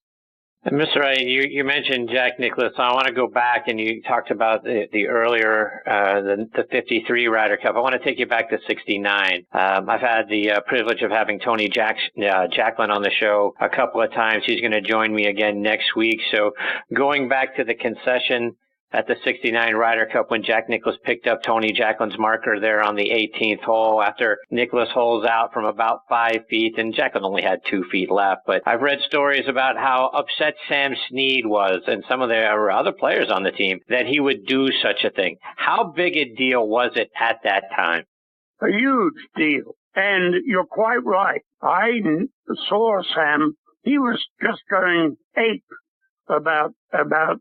And Mr. Wright, you mentioned Jack Nicklaus. I want to go back, and you talked about the earlier, the 53 Ryder Cup. I want to take you back to 69. I've had the privilege of having Tony Jacklin on the show a couple of times. He's going to join me again next week. So going back to the concession at the 69 Ryder Cup when Jack Nicklaus picked up Tony Jacklin's marker there on the 18th hole after Nicklaus holes out from about 5 feet, and Jacklin only had 2 feet left. But I've read stories about how upset Sam Snead was and some of the other players on the team that he would do such a thing. How big a deal was it at that time? A huge deal. And you're quite right. I saw Sam. He was just going ape about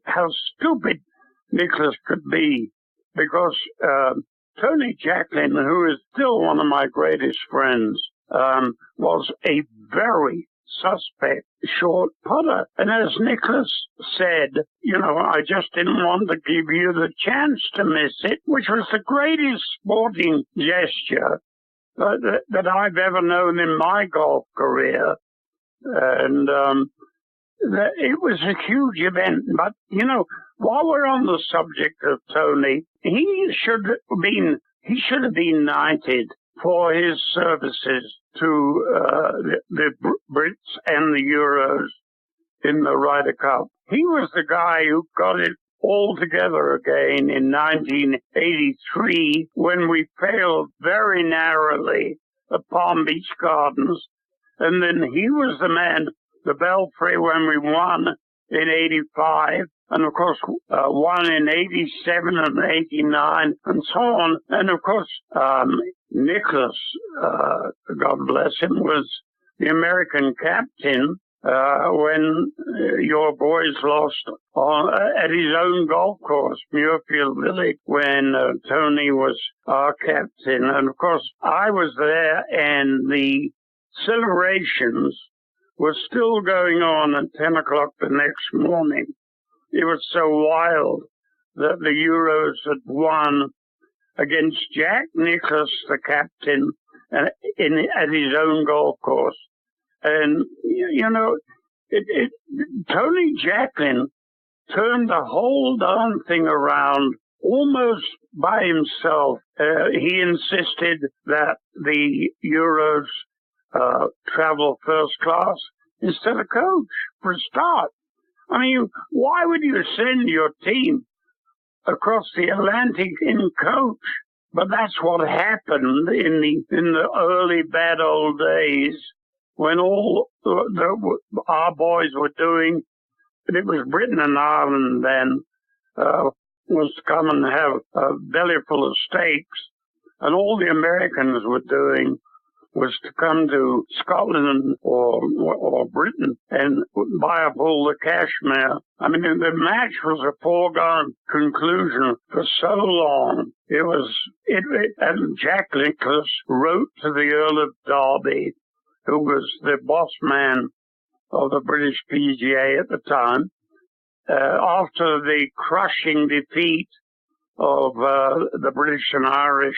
how stupid Nicklaus could be, because Tony Jacklin, who is still one of my greatest friends, was a very suspect short putter. And as Nicklaus said, I just didn't want to give you the chance to miss it, which was the greatest sporting gesture that I've ever known in my golf career. And it was a huge event. But, while we're on the subject of Tony, he should have been knighted for his services to the Brits and the Euros in the Ryder Cup. He was the guy who got it all together again in 1983 when we failed very narrowly at Palm Beach Gardens. And then he was the man, the Belfry, when we won in 85. And, of course, won in 87 and 89 and so on. And, of course, Nicklaus, God bless him, was the American captain when your boys lost at his own golf course, Muirfield Village, when Tony was our captain. And, of course, I was there, and the celebrations were still going on at 10 o'clock the next morning. It was so wild that the Euros had won against Jack Nicklaus, the captain, at his own golf course. And, Tony Jacklin turned the whole darn thing around almost by himself. He insisted that the Euros travel first class instead of coach for a start. I mean, why would you send your team across the Atlantic in coach? But that's what happened in the early bad old days when all our boys were doing, and it was Britain and Ireland then, was to come and have a belly full of steaks, and all the Americans were doing was to come to Scotland or Britain and buy up all the cashmere. I mean, the match was a foregone conclusion for so long. And Jack Nicklaus wrote to the Earl of Derby, who was the boss man of the British PGA at the time, after the crushing defeat of the British and Irish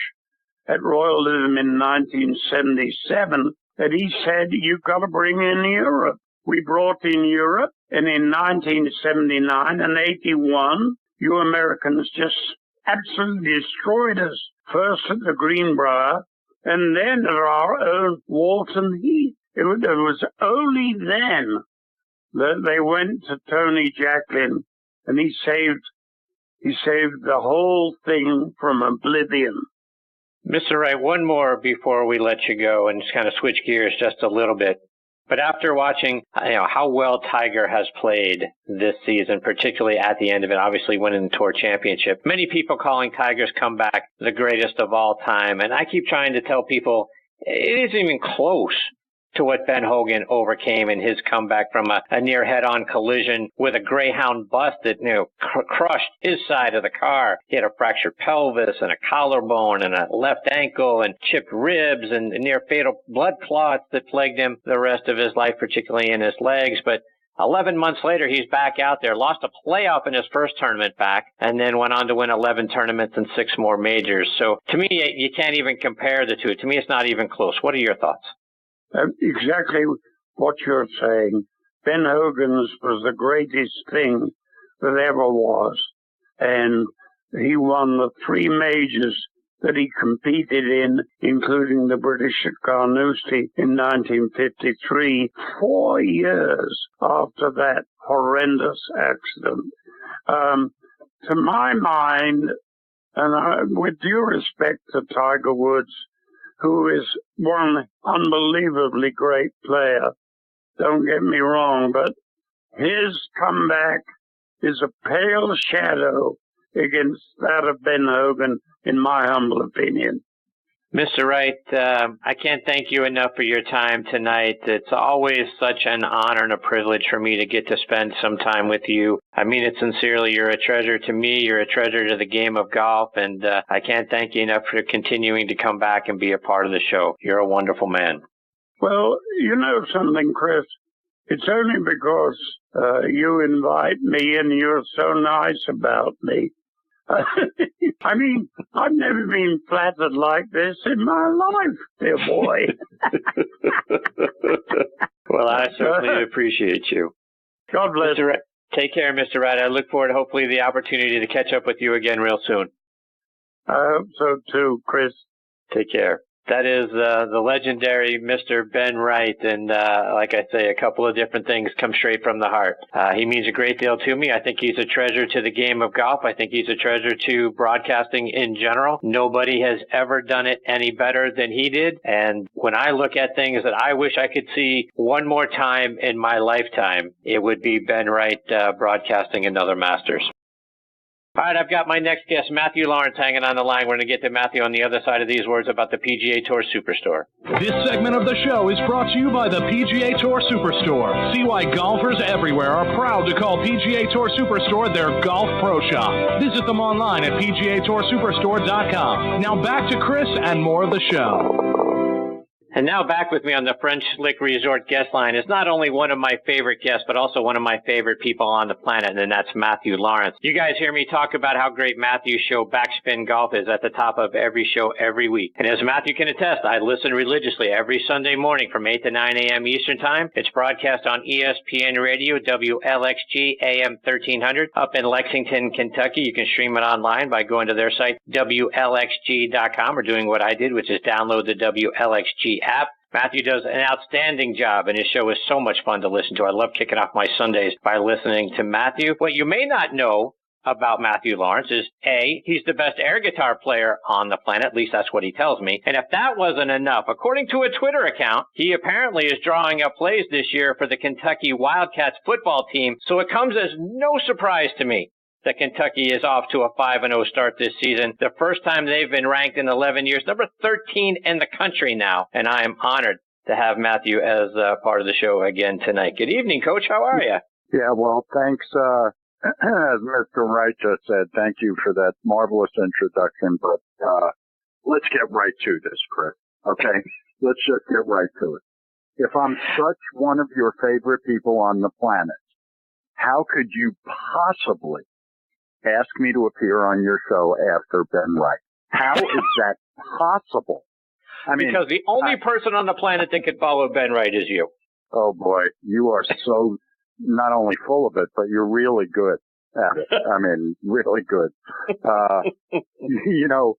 at Royalism in 1977 that he said, you've got to bring in Europe. We brought in Europe, and in 1979 and 81, you Americans just absolutely destroyed us, first at the Greenbrier, and then at our own Walton Heath. It was only then that they went to Tony Jacklin, and he saved the whole thing from oblivion. Mr. Wright, one more before we let you go and just kind of switch gears just a little bit. But after watching how well Tiger has played this season, particularly at the end of it, obviously winning the Tour Championship, many people calling Tiger's comeback the greatest of all time. And I keep trying to tell people it isn't even close to what Ben Hogan overcame in his comeback from a near head-on collision with a Greyhound bus that crushed his side of the car. He had a fractured pelvis and a collarbone and a left ankle and chipped ribs and near-fatal blood clots that plagued him the rest of his life, particularly in his legs. But 11 months later, he's back out there, lost a playoff in his first tournament back, and then went on to win 11 tournaments and 6 more majors. So to me, you can't even compare the two. To me, it's not even close. What are your thoughts? Exactly what you're saying. Ben Hogan's was the greatest thing that ever was. And he won the 3 majors that he competed in, including the British at Carnoustie in 1953, 4 years after that horrendous accident. To my mind, and with due respect to Tiger Woods, who is one unbelievably great player, don't get me wrong, but his comeback is a pale shadow against that of Ben Hogan, in my humble opinion. Mr. Wright, I can't thank you enough for your time tonight. It's always such an honor and a privilege for me to get to spend some time with you. I mean it sincerely. You're a treasure to me. You're a treasure to the game of golf, and I can't thank you enough for continuing to come back and be a part of the show. You're a wonderful man. Well, you know something, Chris? It's only because you invite me and you're so nice about me. I mean, I've never been flattered like this in my life, dear boy. Well, I certainly appreciate you. God bless. Mr. Wright, take care, Mr. Wright. I look forward to hopefully the opportunity to catch up with you again real soon. I hope so too, Chris. Take care. That is the legendary Mr. Ben Wright, and like I say, a couple of different things come straight from the heart. He means a great deal to me. I think he's a treasure to the game of golf. I think he's a treasure to broadcasting in general. Nobody has ever done it any better than he did, and when I look at things that I wish I could see one more time in my lifetime, it would be Ben Wright broadcasting another Masters. All right, I've got my next guest, Matthew Laurance, hanging on the line. We're going to get to Matthew on the other side of these words about the PGA Tour Superstore. This segment of the show is brought to you by the PGA Tour Superstore. See why golfers everywhere are proud to call PGA Tour Superstore their golf pro shop. Visit them online at PGATourSuperstore.com. Now back to Chris and more of the show. And now back with me on the French Lick Resort guest line is not only one of my favorite guests, but also one of my favorite people on the planet, and that's Matthew Laurance. You guys hear me talk about how great Matthew's show, Backspin Golf, is at the top of every show every week. And as Matthew can attest, I listen religiously every Sunday morning from 8 to 9 a.m. Eastern Time. It's broadcast on ESPN Radio, WLXG, AM 1300, up in Lexington, Kentucky. You can stream it online by going to their site, WLXG.com, or doing what I did, which is download the WLXG app. Matthew does an outstanding job, and his show is so much fun to listen to. I love kicking off my Sundays by listening to Matthew. What you may not know about Matthew Laurance is, A, he's the best air guitar player on the planet. At least that's what he tells me. And if that wasn't enough, according to a Twitter account, he apparently is drawing up plays this year for the Kentucky Wildcats football team. So it comes as no surprise to me that Kentucky is off to a 5-0 start this season. The first time they've been ranked in 11 years, number 13 in the country now. And I am honored to have Matthew as part of the show again tonight. Good evening, Coach. How are you? Yeah, well, thanks. As Mr. Wright just said, thank you for that marvelous introduction. But let's get right to this, Chris. Okay? Let's just get right to it. If I'm such one of your favorite people on the planet, how could you possibly ask me to appear on your show after Ben Wright. How is that possible? I mean, because the only person on the planet that could follow Ben Wright is you. Oh boy, you are so not only full of it, but you're really good at it. I mean, really good. You know,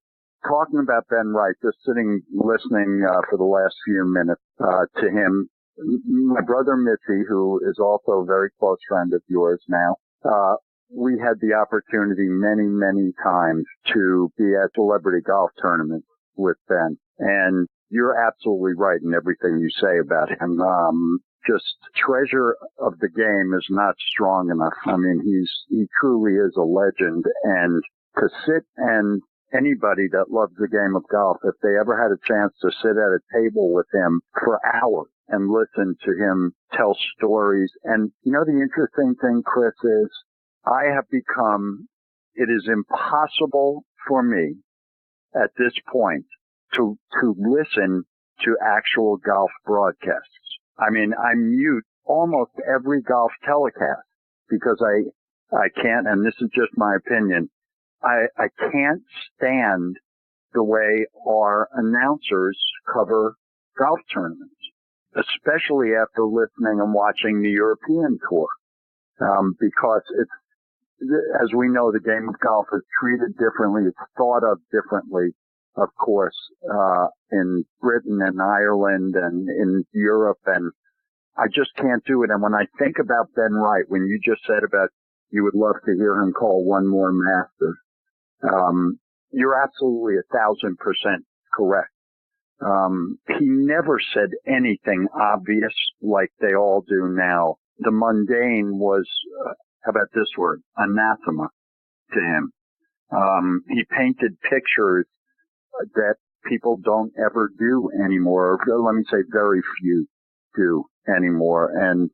talking about Ben Wright, just sitting listening for the last few minutes to him, my brother Mitzi, who is also a very close friend of yours now, we had the opportunity many, many times to be at celebrity golf tournaments with Ben. And you're absolutely right in everything you say about him. Just treasure of the game is not strong enough. I mean, he truly is a legend. And to sit and anybody that loves the game of golf, if they ever had a chance to sit at a table with him for hours and listen to him tell stories. And you know, the interesting thing, Chris, is it is impossible for me at this point to listen to actual golf broadcasts. I mean, I mute almost every golf telecast because I can't, and this is just my opinion, I can't stand the way our announcers cover golf tournaments, especially after listening and watching the European tour, because it's, as we know, the game of golf is treated differently. It's thought of differently, of course, in Britain and Ireland and in Europe. And I just can't do it. And when I think about Ben Wright, when you just said about you would love to hear him call one more Masters, you're absolutely 1,000% correct. He never said anything obvious like they all do now. The mundane was, how about this word, anathema to him. He painted pictures that people don't ever do anymore. Let me say very few do anymore. And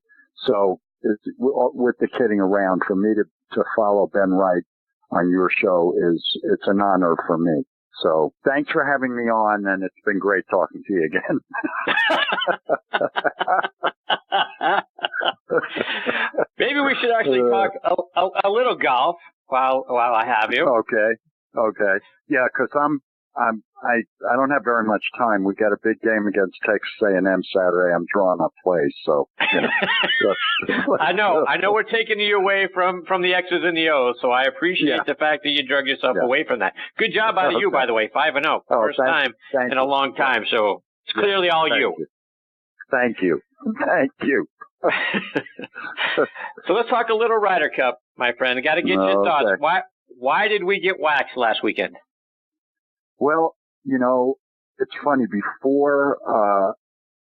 so with the kidding around, for me to follow Ben Wright on your show it's an honor for me. So thanks for having me on, and it's been great talking to you again. Maybe we should actually talk a little golf while I have you. Okay. Yeah, because I don't have very much time. We got a big game against Texas A&M Saturday. I'm drawing up plays, so you know. I know we're taking you away from the X's and the O's, so I appreciate the fact that you drug yourself away from that. Good job out of you, by the way, 5-0, first time in a long time. So it's clearly all you. Thank you. So let's talk a little Ryder Cup, my friend. I got to get your thoughts. Why did we get waxed last weekend? Well, you know, it's funny. Before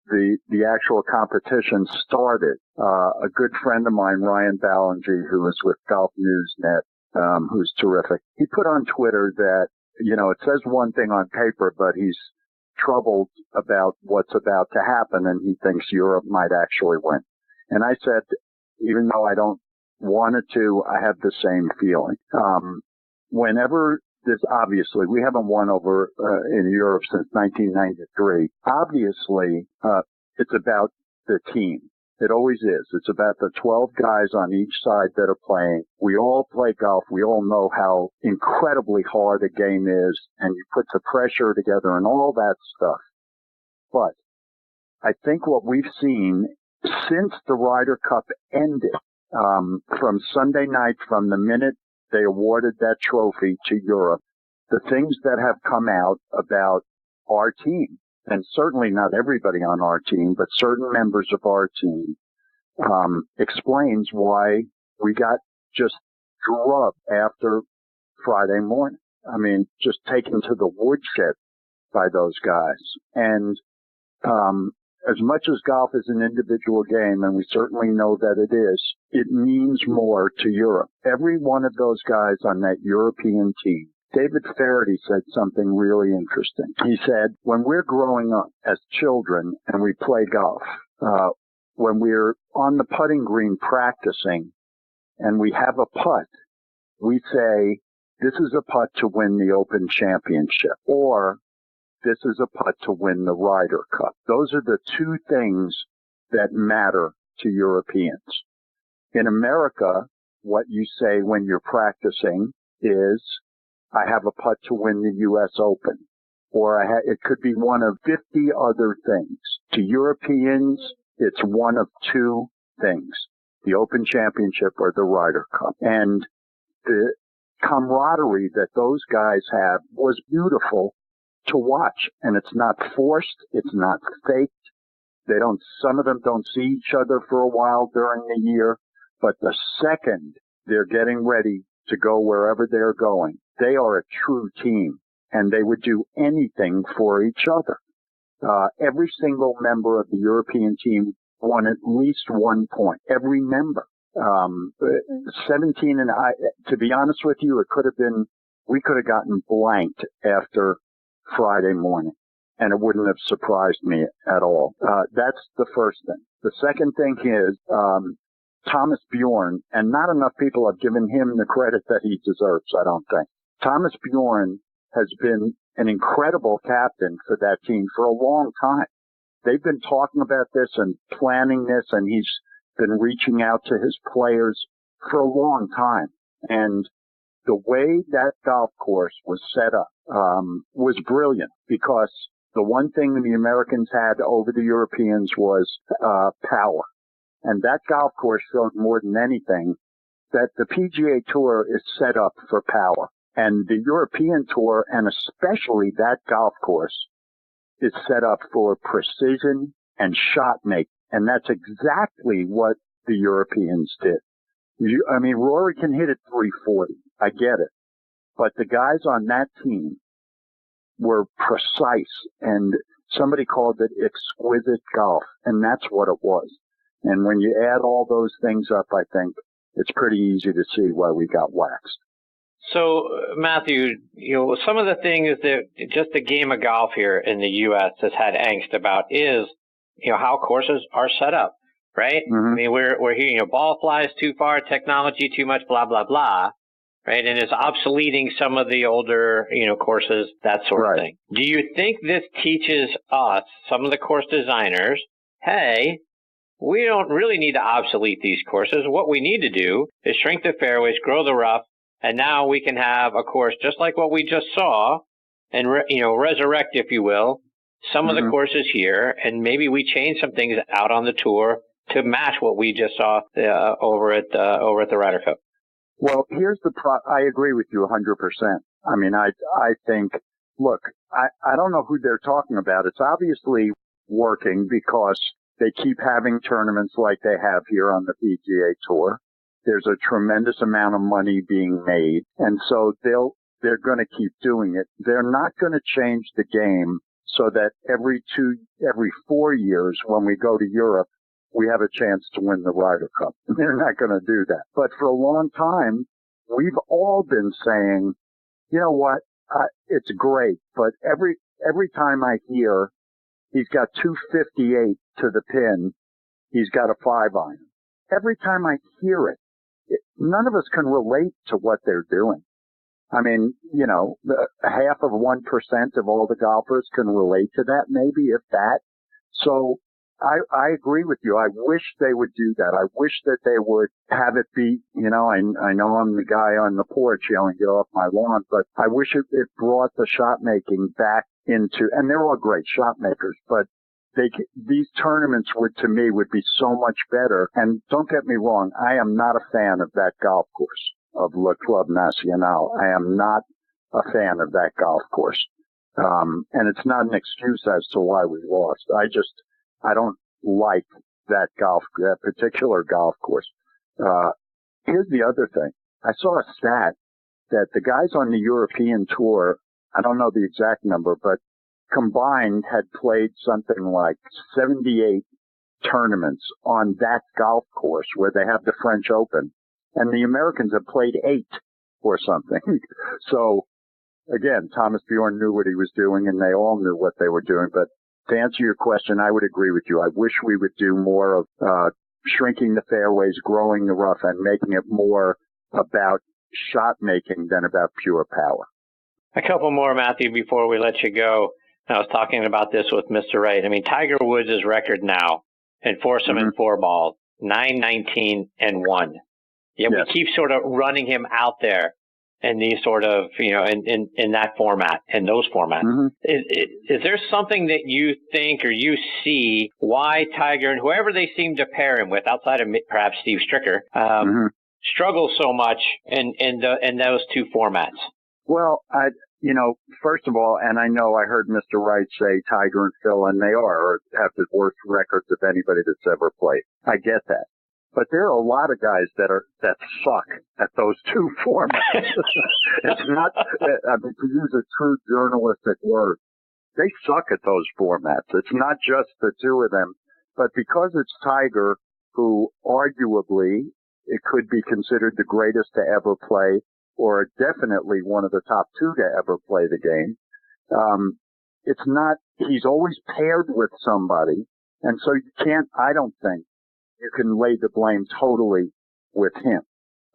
the actual competition started, a good friend of mine, Ryan Ballinger, who is with Golf Newsnet, who's terrific, he put on Twitter that, you know, it says one thing on paper, but he's troubled about what's about to happen, and he thinks Europe might actually win. And I said, even though I don't want it to, I have the same feeling. Whenever this, obviously, we haven't won over in Europe since 1993. Obviously, it's about the team. It always is. It's about the 12 guys on each side that are playing. We all play golf. We all know how incredibly hard a game is, and you put the pressure together and all that stuff. But I think what we've seen since the Ryder Cup ended, from Sunday night, from the minute they awarded that trophy to Europe, the things that have come out about our team, and certainly not everybody on our team, but certain members of our team, explains why we got just drubbed after Friday morning. I mean, just taken to the woodshed by those guys. And as much as golf is an individual game, and we certainly know that it is, it means more to Europe. Every one of those guys on that European team, David Faraday said something really interesting. He said, when we're growing up as children and we play golf, when we're on the putting green practicing and we have a putt, we say, this is a putt to win the Open Championship, or this is a putt to win the Ryder Cup. Those are the two things that matter to Europeans. In America, what you say when you're practicing is, I have a putt to win the U.S. Open. Or it could be one of 50 other things. To Europeans, it's one of two things, the Open Championship or the Ryder Cup. And the camaraderie that those guys have was beautiful to watch. And it's not forced. It's not faked. Some of them don't see each other for a while during the year. But the second they're getting ready to go wherever they're going, they are a true team. And they would do anything for each other. Every single member of the European team won at least 1 point. Every member. 17 and to be honest with you, we could have gotten blanked after Friday morning, and it wouldn't have surprised me at all. That's the first thing. The second thing is, Thomas Bjorn, and not enough people have given him the credit that he deserves, I don't think. Thomas Bjorn has been an incredible captain for that team for a long time. They've been talking about this and planning this, and he's been reaching out to his players for a long time. And the way that golf course was set up was brilliant, because the one thing the Americans had over the Europeans was power. And that golf course showed more than anything that the PGA Tour is set up for power. And the European Tour, and especially that golf course, is set up for precision and shot making. And that's exactly what the Europeans did. Rory can hit at 340. I get it. But the guys on that team were precise, and somebody called it exquisite golf. And that's what it was. And when you add all those things up, I think it's pretty easy to see why we got waxed. So, Matthew, some of the things that just the game of golf here in the U.S. has had angst about is, how courses are set up, right? Mm-hmm. I mean, we're hearing, ball flies too far, technology too much, blah, blah, blah, right? And it's obsoleting some of the older, courses, that sort of thing. Do you think this teaches us, some of the course designers, hey, we don't really need to obsolete these courses. What we need to do is shrink the fairways, grow the rough, and now we can have a course just like what we just saw and, resurrect, if you will, some of the courses here. And maybe we change some things out on the tour to match what we just saw over at the Ryder Cup. Well, here's I agree with you 100%. I mean, I think, look, I don't know who they're talking about. It's obviously working because they keep having tournaments like they have here on the PGA Tour. There's a tremendous amount of money being made, and so they're going to keep doing it. They're not going to change the game so that every 4 years when we go to Europe, we have a chance to win the Ryder Cup. They're not going to do that. But for a long time, we've all been saying, you know what, it's great, but every time I hear he's got 258 to the pin, he's got a 5-iron. Every time I hear it, none of us can relate to what they're doing. I mean, half of 1% of all the golfers can relate to that, maybe, if that. So I agree with you. I wish they would do that. I wish that they would have it be, I know I'm the guy on the porch yelling, get off my lawn, but I wish it brought the shot making back into, and they're all great shot makers, but these tournaments would be so much better. And don't get me wrong, I am not a fan of that golf course, of Le Club Nacional. I am not a fan of that golf course. And it's not an excuse as to why we lost. I don't like that particular golf course. Here's the other thing. I saw a stat that the guys on the European Tour, I don't know the exact number, but combined had played something like 78 tournaments on that golf course where they have the French Open, and the Americans have played 8 or something. So again, Thomas Bjorn knew what he was doing, and they all knew what they were doing. But to answer your question, I would agree with you. I wish we would do more of shrinking the fairways, growing the rough, and making it more about shot making than about pure power. A couple more, Matthew, before we let you go. I was talking about this with Mr. Wright. I mean, Tiger Woods' record now in foursome and 4 ball, 9-19-1. Yet Yes. we keep sort of running him out there in these sort of, in that format, in those formats. Mm-hmm. Is there something that you think or you see why Tiger and whoever they seem to pair him with, outside of perhaps Steve Stricker, struggles so much in those two formats? Well, first of all, and I know I heard Mr. Wright say Tiger and Phil, and they have the worst records of anybody that's ever played. I get that. But there are a lot of guys that suck at those two formats. It's not, to use a true journalistic word, they suck at those formats. It's not just the two of them, but because it's Tiger, who arguably it could be considered the greatest to ever play, or definitely one of the top two to ever play the game. It's not, he's always paired with somebody. And so you can't, I don't think you can lay the blame totally with him.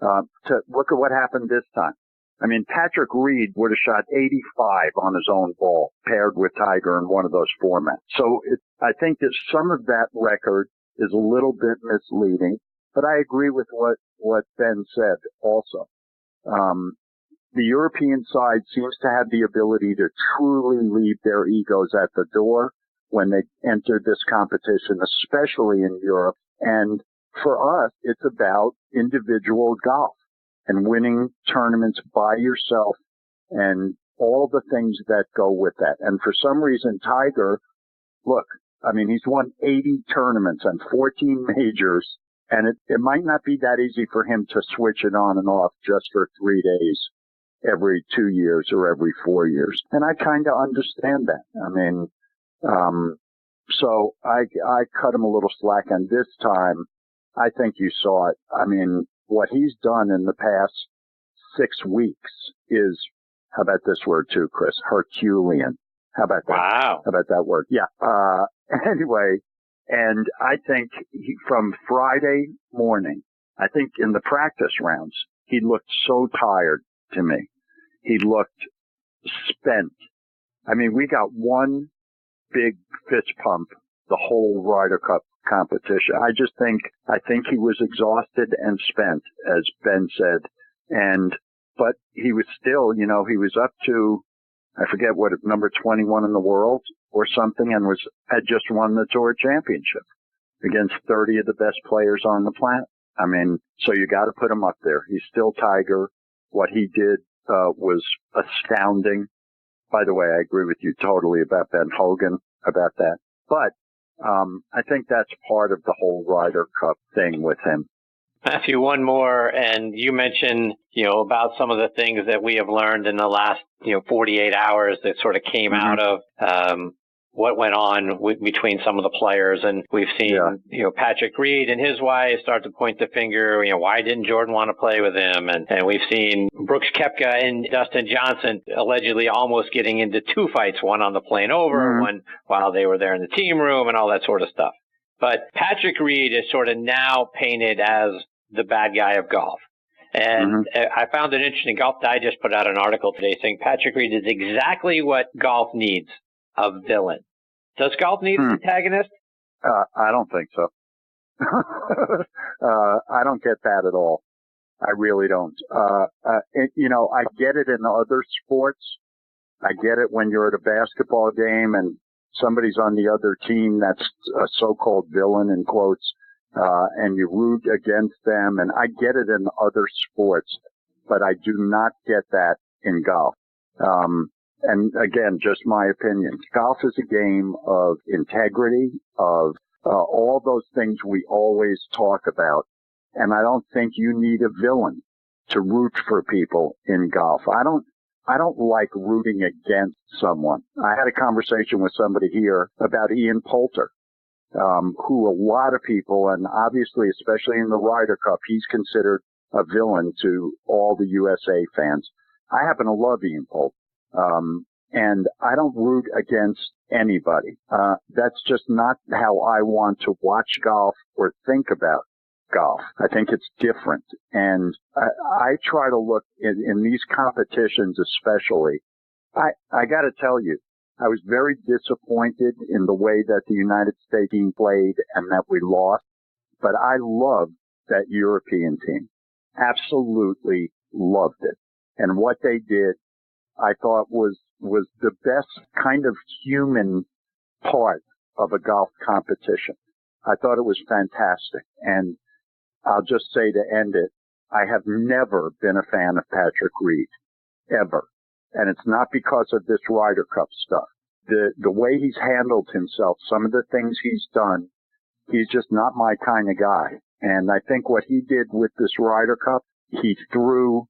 To look at what happened this time. I mean, Patrick Reed would have shot 85 on his own ball paired with Tiger in one of those formats. So I think that some of that record is a little bit misleading, but I agree with what Ben said also. The European side seems to have the ability to truly leave their egos at the door when they enter this competition, especially in Europe. And for us, it's about individual golf and winning tournaments by yourself and all the things that go with that. And for some reason, Tiger, look, I mean, he's won 80 tournaments and 14 majors. And it might not be that easy for him to switch it on and off just for 3 days every 2 years or every 4 years. And I kind of understand that. I mean, so I cut him a little slack. And this time, I think you saw it. I mean, what he's done in the past 6 weeks is, how about this word too, Chris? Herculean. How about that? Wow. How about that word? Yeah. Anyway. And I think from Friday morning, I think in the practice rounds, he looked so tired to me. He looked spent. I mean, we got one big fist pump the whole Ryder Cup competition. I think he was exhausted and spent, as Ben said. But he was still, he was up to, I forget what, number 21 in the world or something, and had just won the Tour Championship against 30 of the best players on the planet. I mean, so you got to put him up there. He's still Tiger. What he did was astounding. By the way, I agree with you totally about Ben Hogan about that. But I think that's part of the whole Ryder Cup thing with him. Matthew, one more, and you mentioned, about some of the things that we have learned in the last, 48 hours that sort of came out of what went on between some of the players. And we've seen, Patrick Reed and his wife start to point the finger, why didn't Jordan want to play with him? And we've seen Brooks Koepka and Dustin Johnson allegedly almost getting into two fights, one on the plane over, one while they were there in the team room and all that sort of stuff. But Patrick Reed is sort of now painted as the bad guy of golf. And I found it interesting. Golf Digest put out an article today saying Patrick Reed is exactly what golf needs, a villain. Does golf need an antagonist? I don't think so. I don't get that at all. I really don't. I get it in other sports. I get it when you're at a basketball game and somebody's on the other team that's a so-called villain in quotes. And you root against them. And I get it in other sports, but I do not get that in golf. And again, just my opinion. Golf is a game of integrity, of all those things we always talk about. And I don't think you need a villain to root for people in golf. I don't like rooting against someone. I had a conversation with somebody here about Ian Poulter. Who a lot of people, and obviously, especially in the Ryder Cup, he's considered a villain to all the USA fans. I happen to love Ian Poulter, and I don't root against anybody. That's just not how I want to watch golf or think about golf. I think it's different, and I try to look in these competitions especially. I got to tell you, I was very disappointed in the way that the United States team played and that we lost, but I love that European team. absolutely loved it. And what they did, I thought was the best kind of human part of a golf competition. I thought it was fantastic. And I'll just say to end it, I have never been a fan of Patrick Reed, ever. And it's not because of this Ryder Cup stuff. The way he's handled himself, some of the things he's done, he's just not my kind of guy. And I think what he did with this Ryder Cup, he threw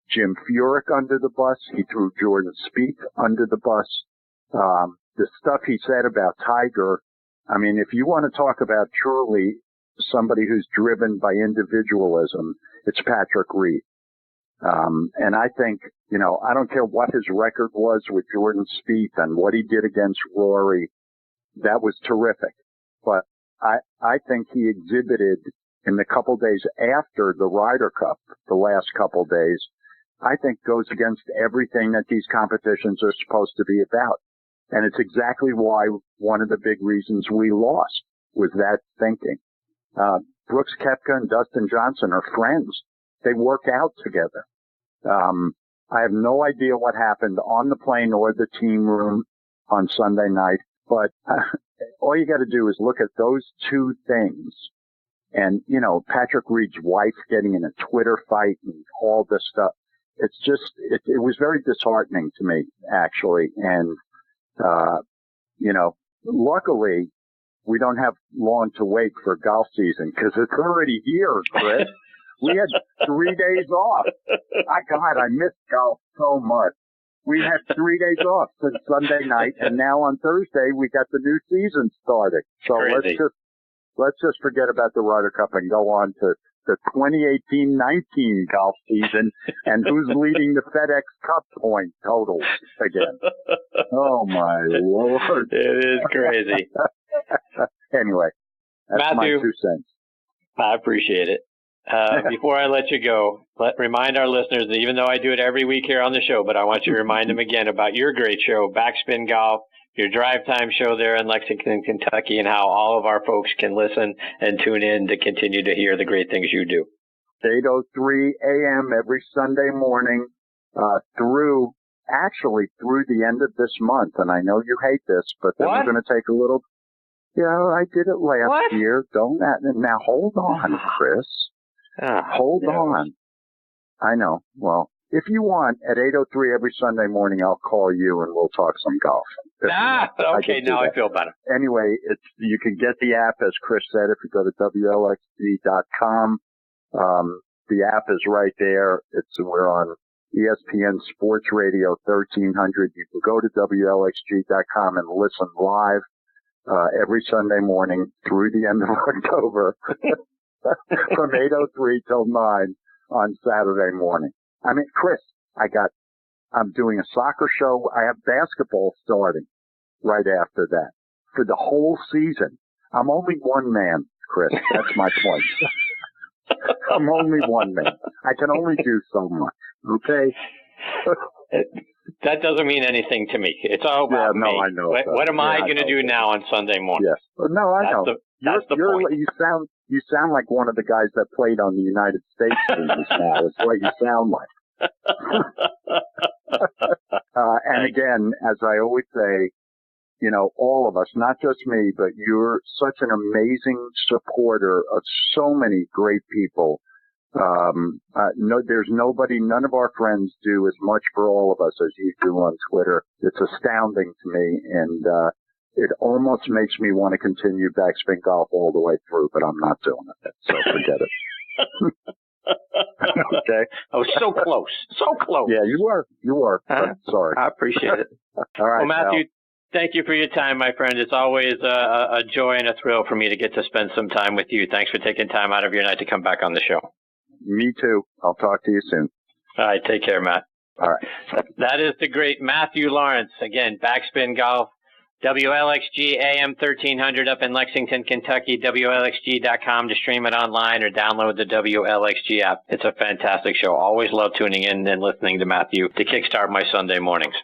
Jim Furyk under the bus. He threw Jordan Spieth under the bus. The stuff he said about Tiger, I mean, if you want to talk about truly somebody who's driven by individualism, it's Patrick Reed. And I think, you know, I don't care what his record was with Jordan Spieth and what he did against Rory. That was terrific. But I think he exhibited in the couple days after the Ryder Cup, the last couple days, I think goes against everything that these competitions are supposed to be about. And it's exactly why one of the big reasons we lost was that thinking. Brooks Koepka and Dustin Johnson are friends. They work out together. I have no idea what happened on the plane or the team room on Sunday night, but all you got to do is look at those two things. And, you know, Patrick Reed's wife getting in a Twitter fight and all this stuff. It's just, it was very disheartening to me, actually. And, you know, luckily we don't have long to wait for golf season because it's already here, Chris. We had 3 days off. God, I missed golf so much. We had 3 days off since Sunday night, and now on Thursday we got the new season starting. So let's just forget about the Ryder Cup and go on to the 2018-19 golf season and who's leading the FedEx Cup point totals again. Oh my Lord. It is crazy. Anyway, that's Matthew, my 2 cents. I appreciate it. Before I let you go, remind our listeners that even though I do it every week here on the show, but I want you to remind them again about your great show, Backspin Golf, your drive time show there in Lexington, Kentucky, and how all of our folks can listen and tune in to continue to hear the great things you do. 8:03 a.m. every Sunday morning through the end of this month. And I know you hate this, but then we're going to take a little. Yeah, I did it last year. Now hold on, Chris. Hold on. I know. Well, if you want, at 8:03 every Sunday morning, I'll call you and we'll talk some golf. Okay, now I feel better. Anyway, you can get the app, as Chris said, if you go to WLXG.com. The app is right there. We're on ESPN Sports Radio 1300. You can go to WLXG.com and listen live every Sunday morning through the end of October from 8:03 till 9 on Saturday morning. I mean, Chris, I'm doing a soccer show. I have basketball starting right after that for the whole season. I'm only one man, Chris. That's my point. I'm only one man. I can only do so much. Okay. That doesn't mean anything to me. It's all about me. I know. What am I going to do now on Sunday morning? Yes. No, I know. That's the point. You sound like one of the guys that played on the United States teams now. It's what you sound like. And again, as I always say, you know, all of us, not just me, but you're such an amazing supporter of so many great people. There's none of our friends do as much for all of us as you do on Twitter. It's astounding to me, and it almost makes me want to continue Backspin Golf all the way through, but I'm not doing it, so forget it. Okay. I was so close. So close. Yeah, you were. But sorry. I appreciate it. All right. Well, Matthew, thank you for your time, my friend. It's always a joy and a thrill for me to get to spend some time with you. Thanks for taking time out of your night to come back on the show. Me too. I'll talk to you soon. All right. Take care, Matt. All right. That is the great Matthew Laurance. Again, Backspin Golf, WLXG AM 1300 up in Lexington, Kentucky, WLXG.com to stream it online or download the WLXG app. It's a fantastic show. Always love tuning in and listening to Matthew to kickstart my Sunday mornings.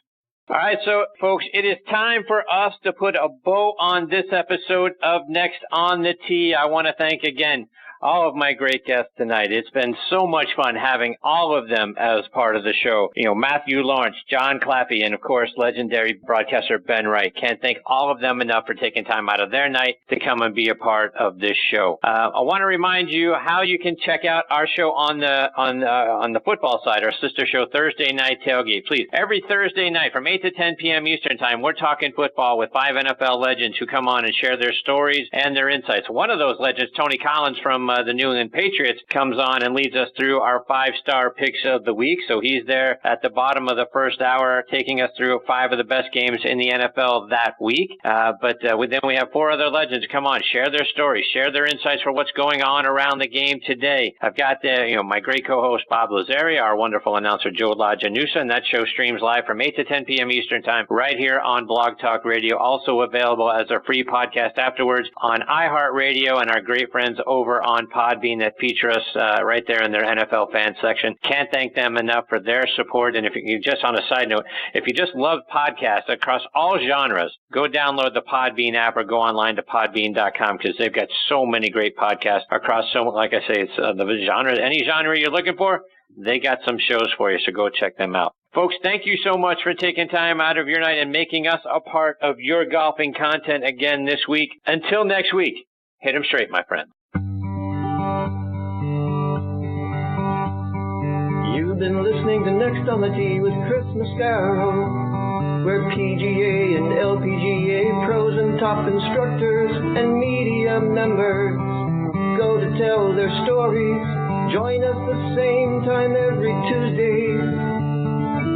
All right, so folks, it is time for us to put a bow on this episode of Next on the Tee. I want to thank again all of my great guests tonight. It's been so much fun having all of them as part of the show. You know, Matthew Laurance, Jon Claffey, and of course, legendary broadcaster Ben Wright. Can't thank all of them enough for taking time out of their night to come and be a part of this show. I want to remind you how you can check out our show on the football side, our sister show, Thursday Night Tailgate. Please, every Thursday night from 8 to 10 p.m. Eastern Time, we're talking football with 5 NFL legends who come on and share their stories and their insights. One of those legends, Tony Collins from the New England Patriots, comes on and leads us through our 5-star picks of the week. So he's there at the bottom of the first hour, taking us through 5 of the best games in the NFL that week. But then we have 4 other legends come on, share their stories, share their insights for what's going on around the game today. I've got my great co-host Bob Lazaria, our wonderful announcer Joe LaGanusa, and that show streams live from 8 to 10 p.m. Eastern Time right here on Blog Talk Radio. Also available as a free podcast afterwards on iHeartRadio and our great friends over on Podbean that feature us right there in their NFL fan section. Can't thank them enough for their support. And if you just on a side note, if you just love podcasts across all genres, go download the Podbean app or go online to podbean.com because they've got so many great podcasts across like I say, it's the genre, any genre you're looking for, they got some shows for you, so go check them out. Folks, thank you so much for taking time out of your night and making us a part of your golfing content again this week. Until next week, hit 'em straight, my friend. You've been listening to Next on the Tee with Chris Mascaro, where PGA and LPGA pros and top instructors and media members go to tell their stories. Join us the same time every Tuesday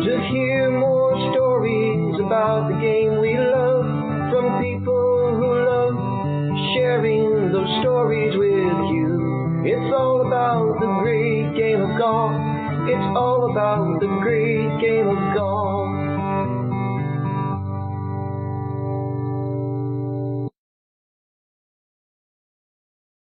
to hear more stories about the game we love from people who love sharing those stories with you. It's all about the great game of golf. It's all about the great game of golf.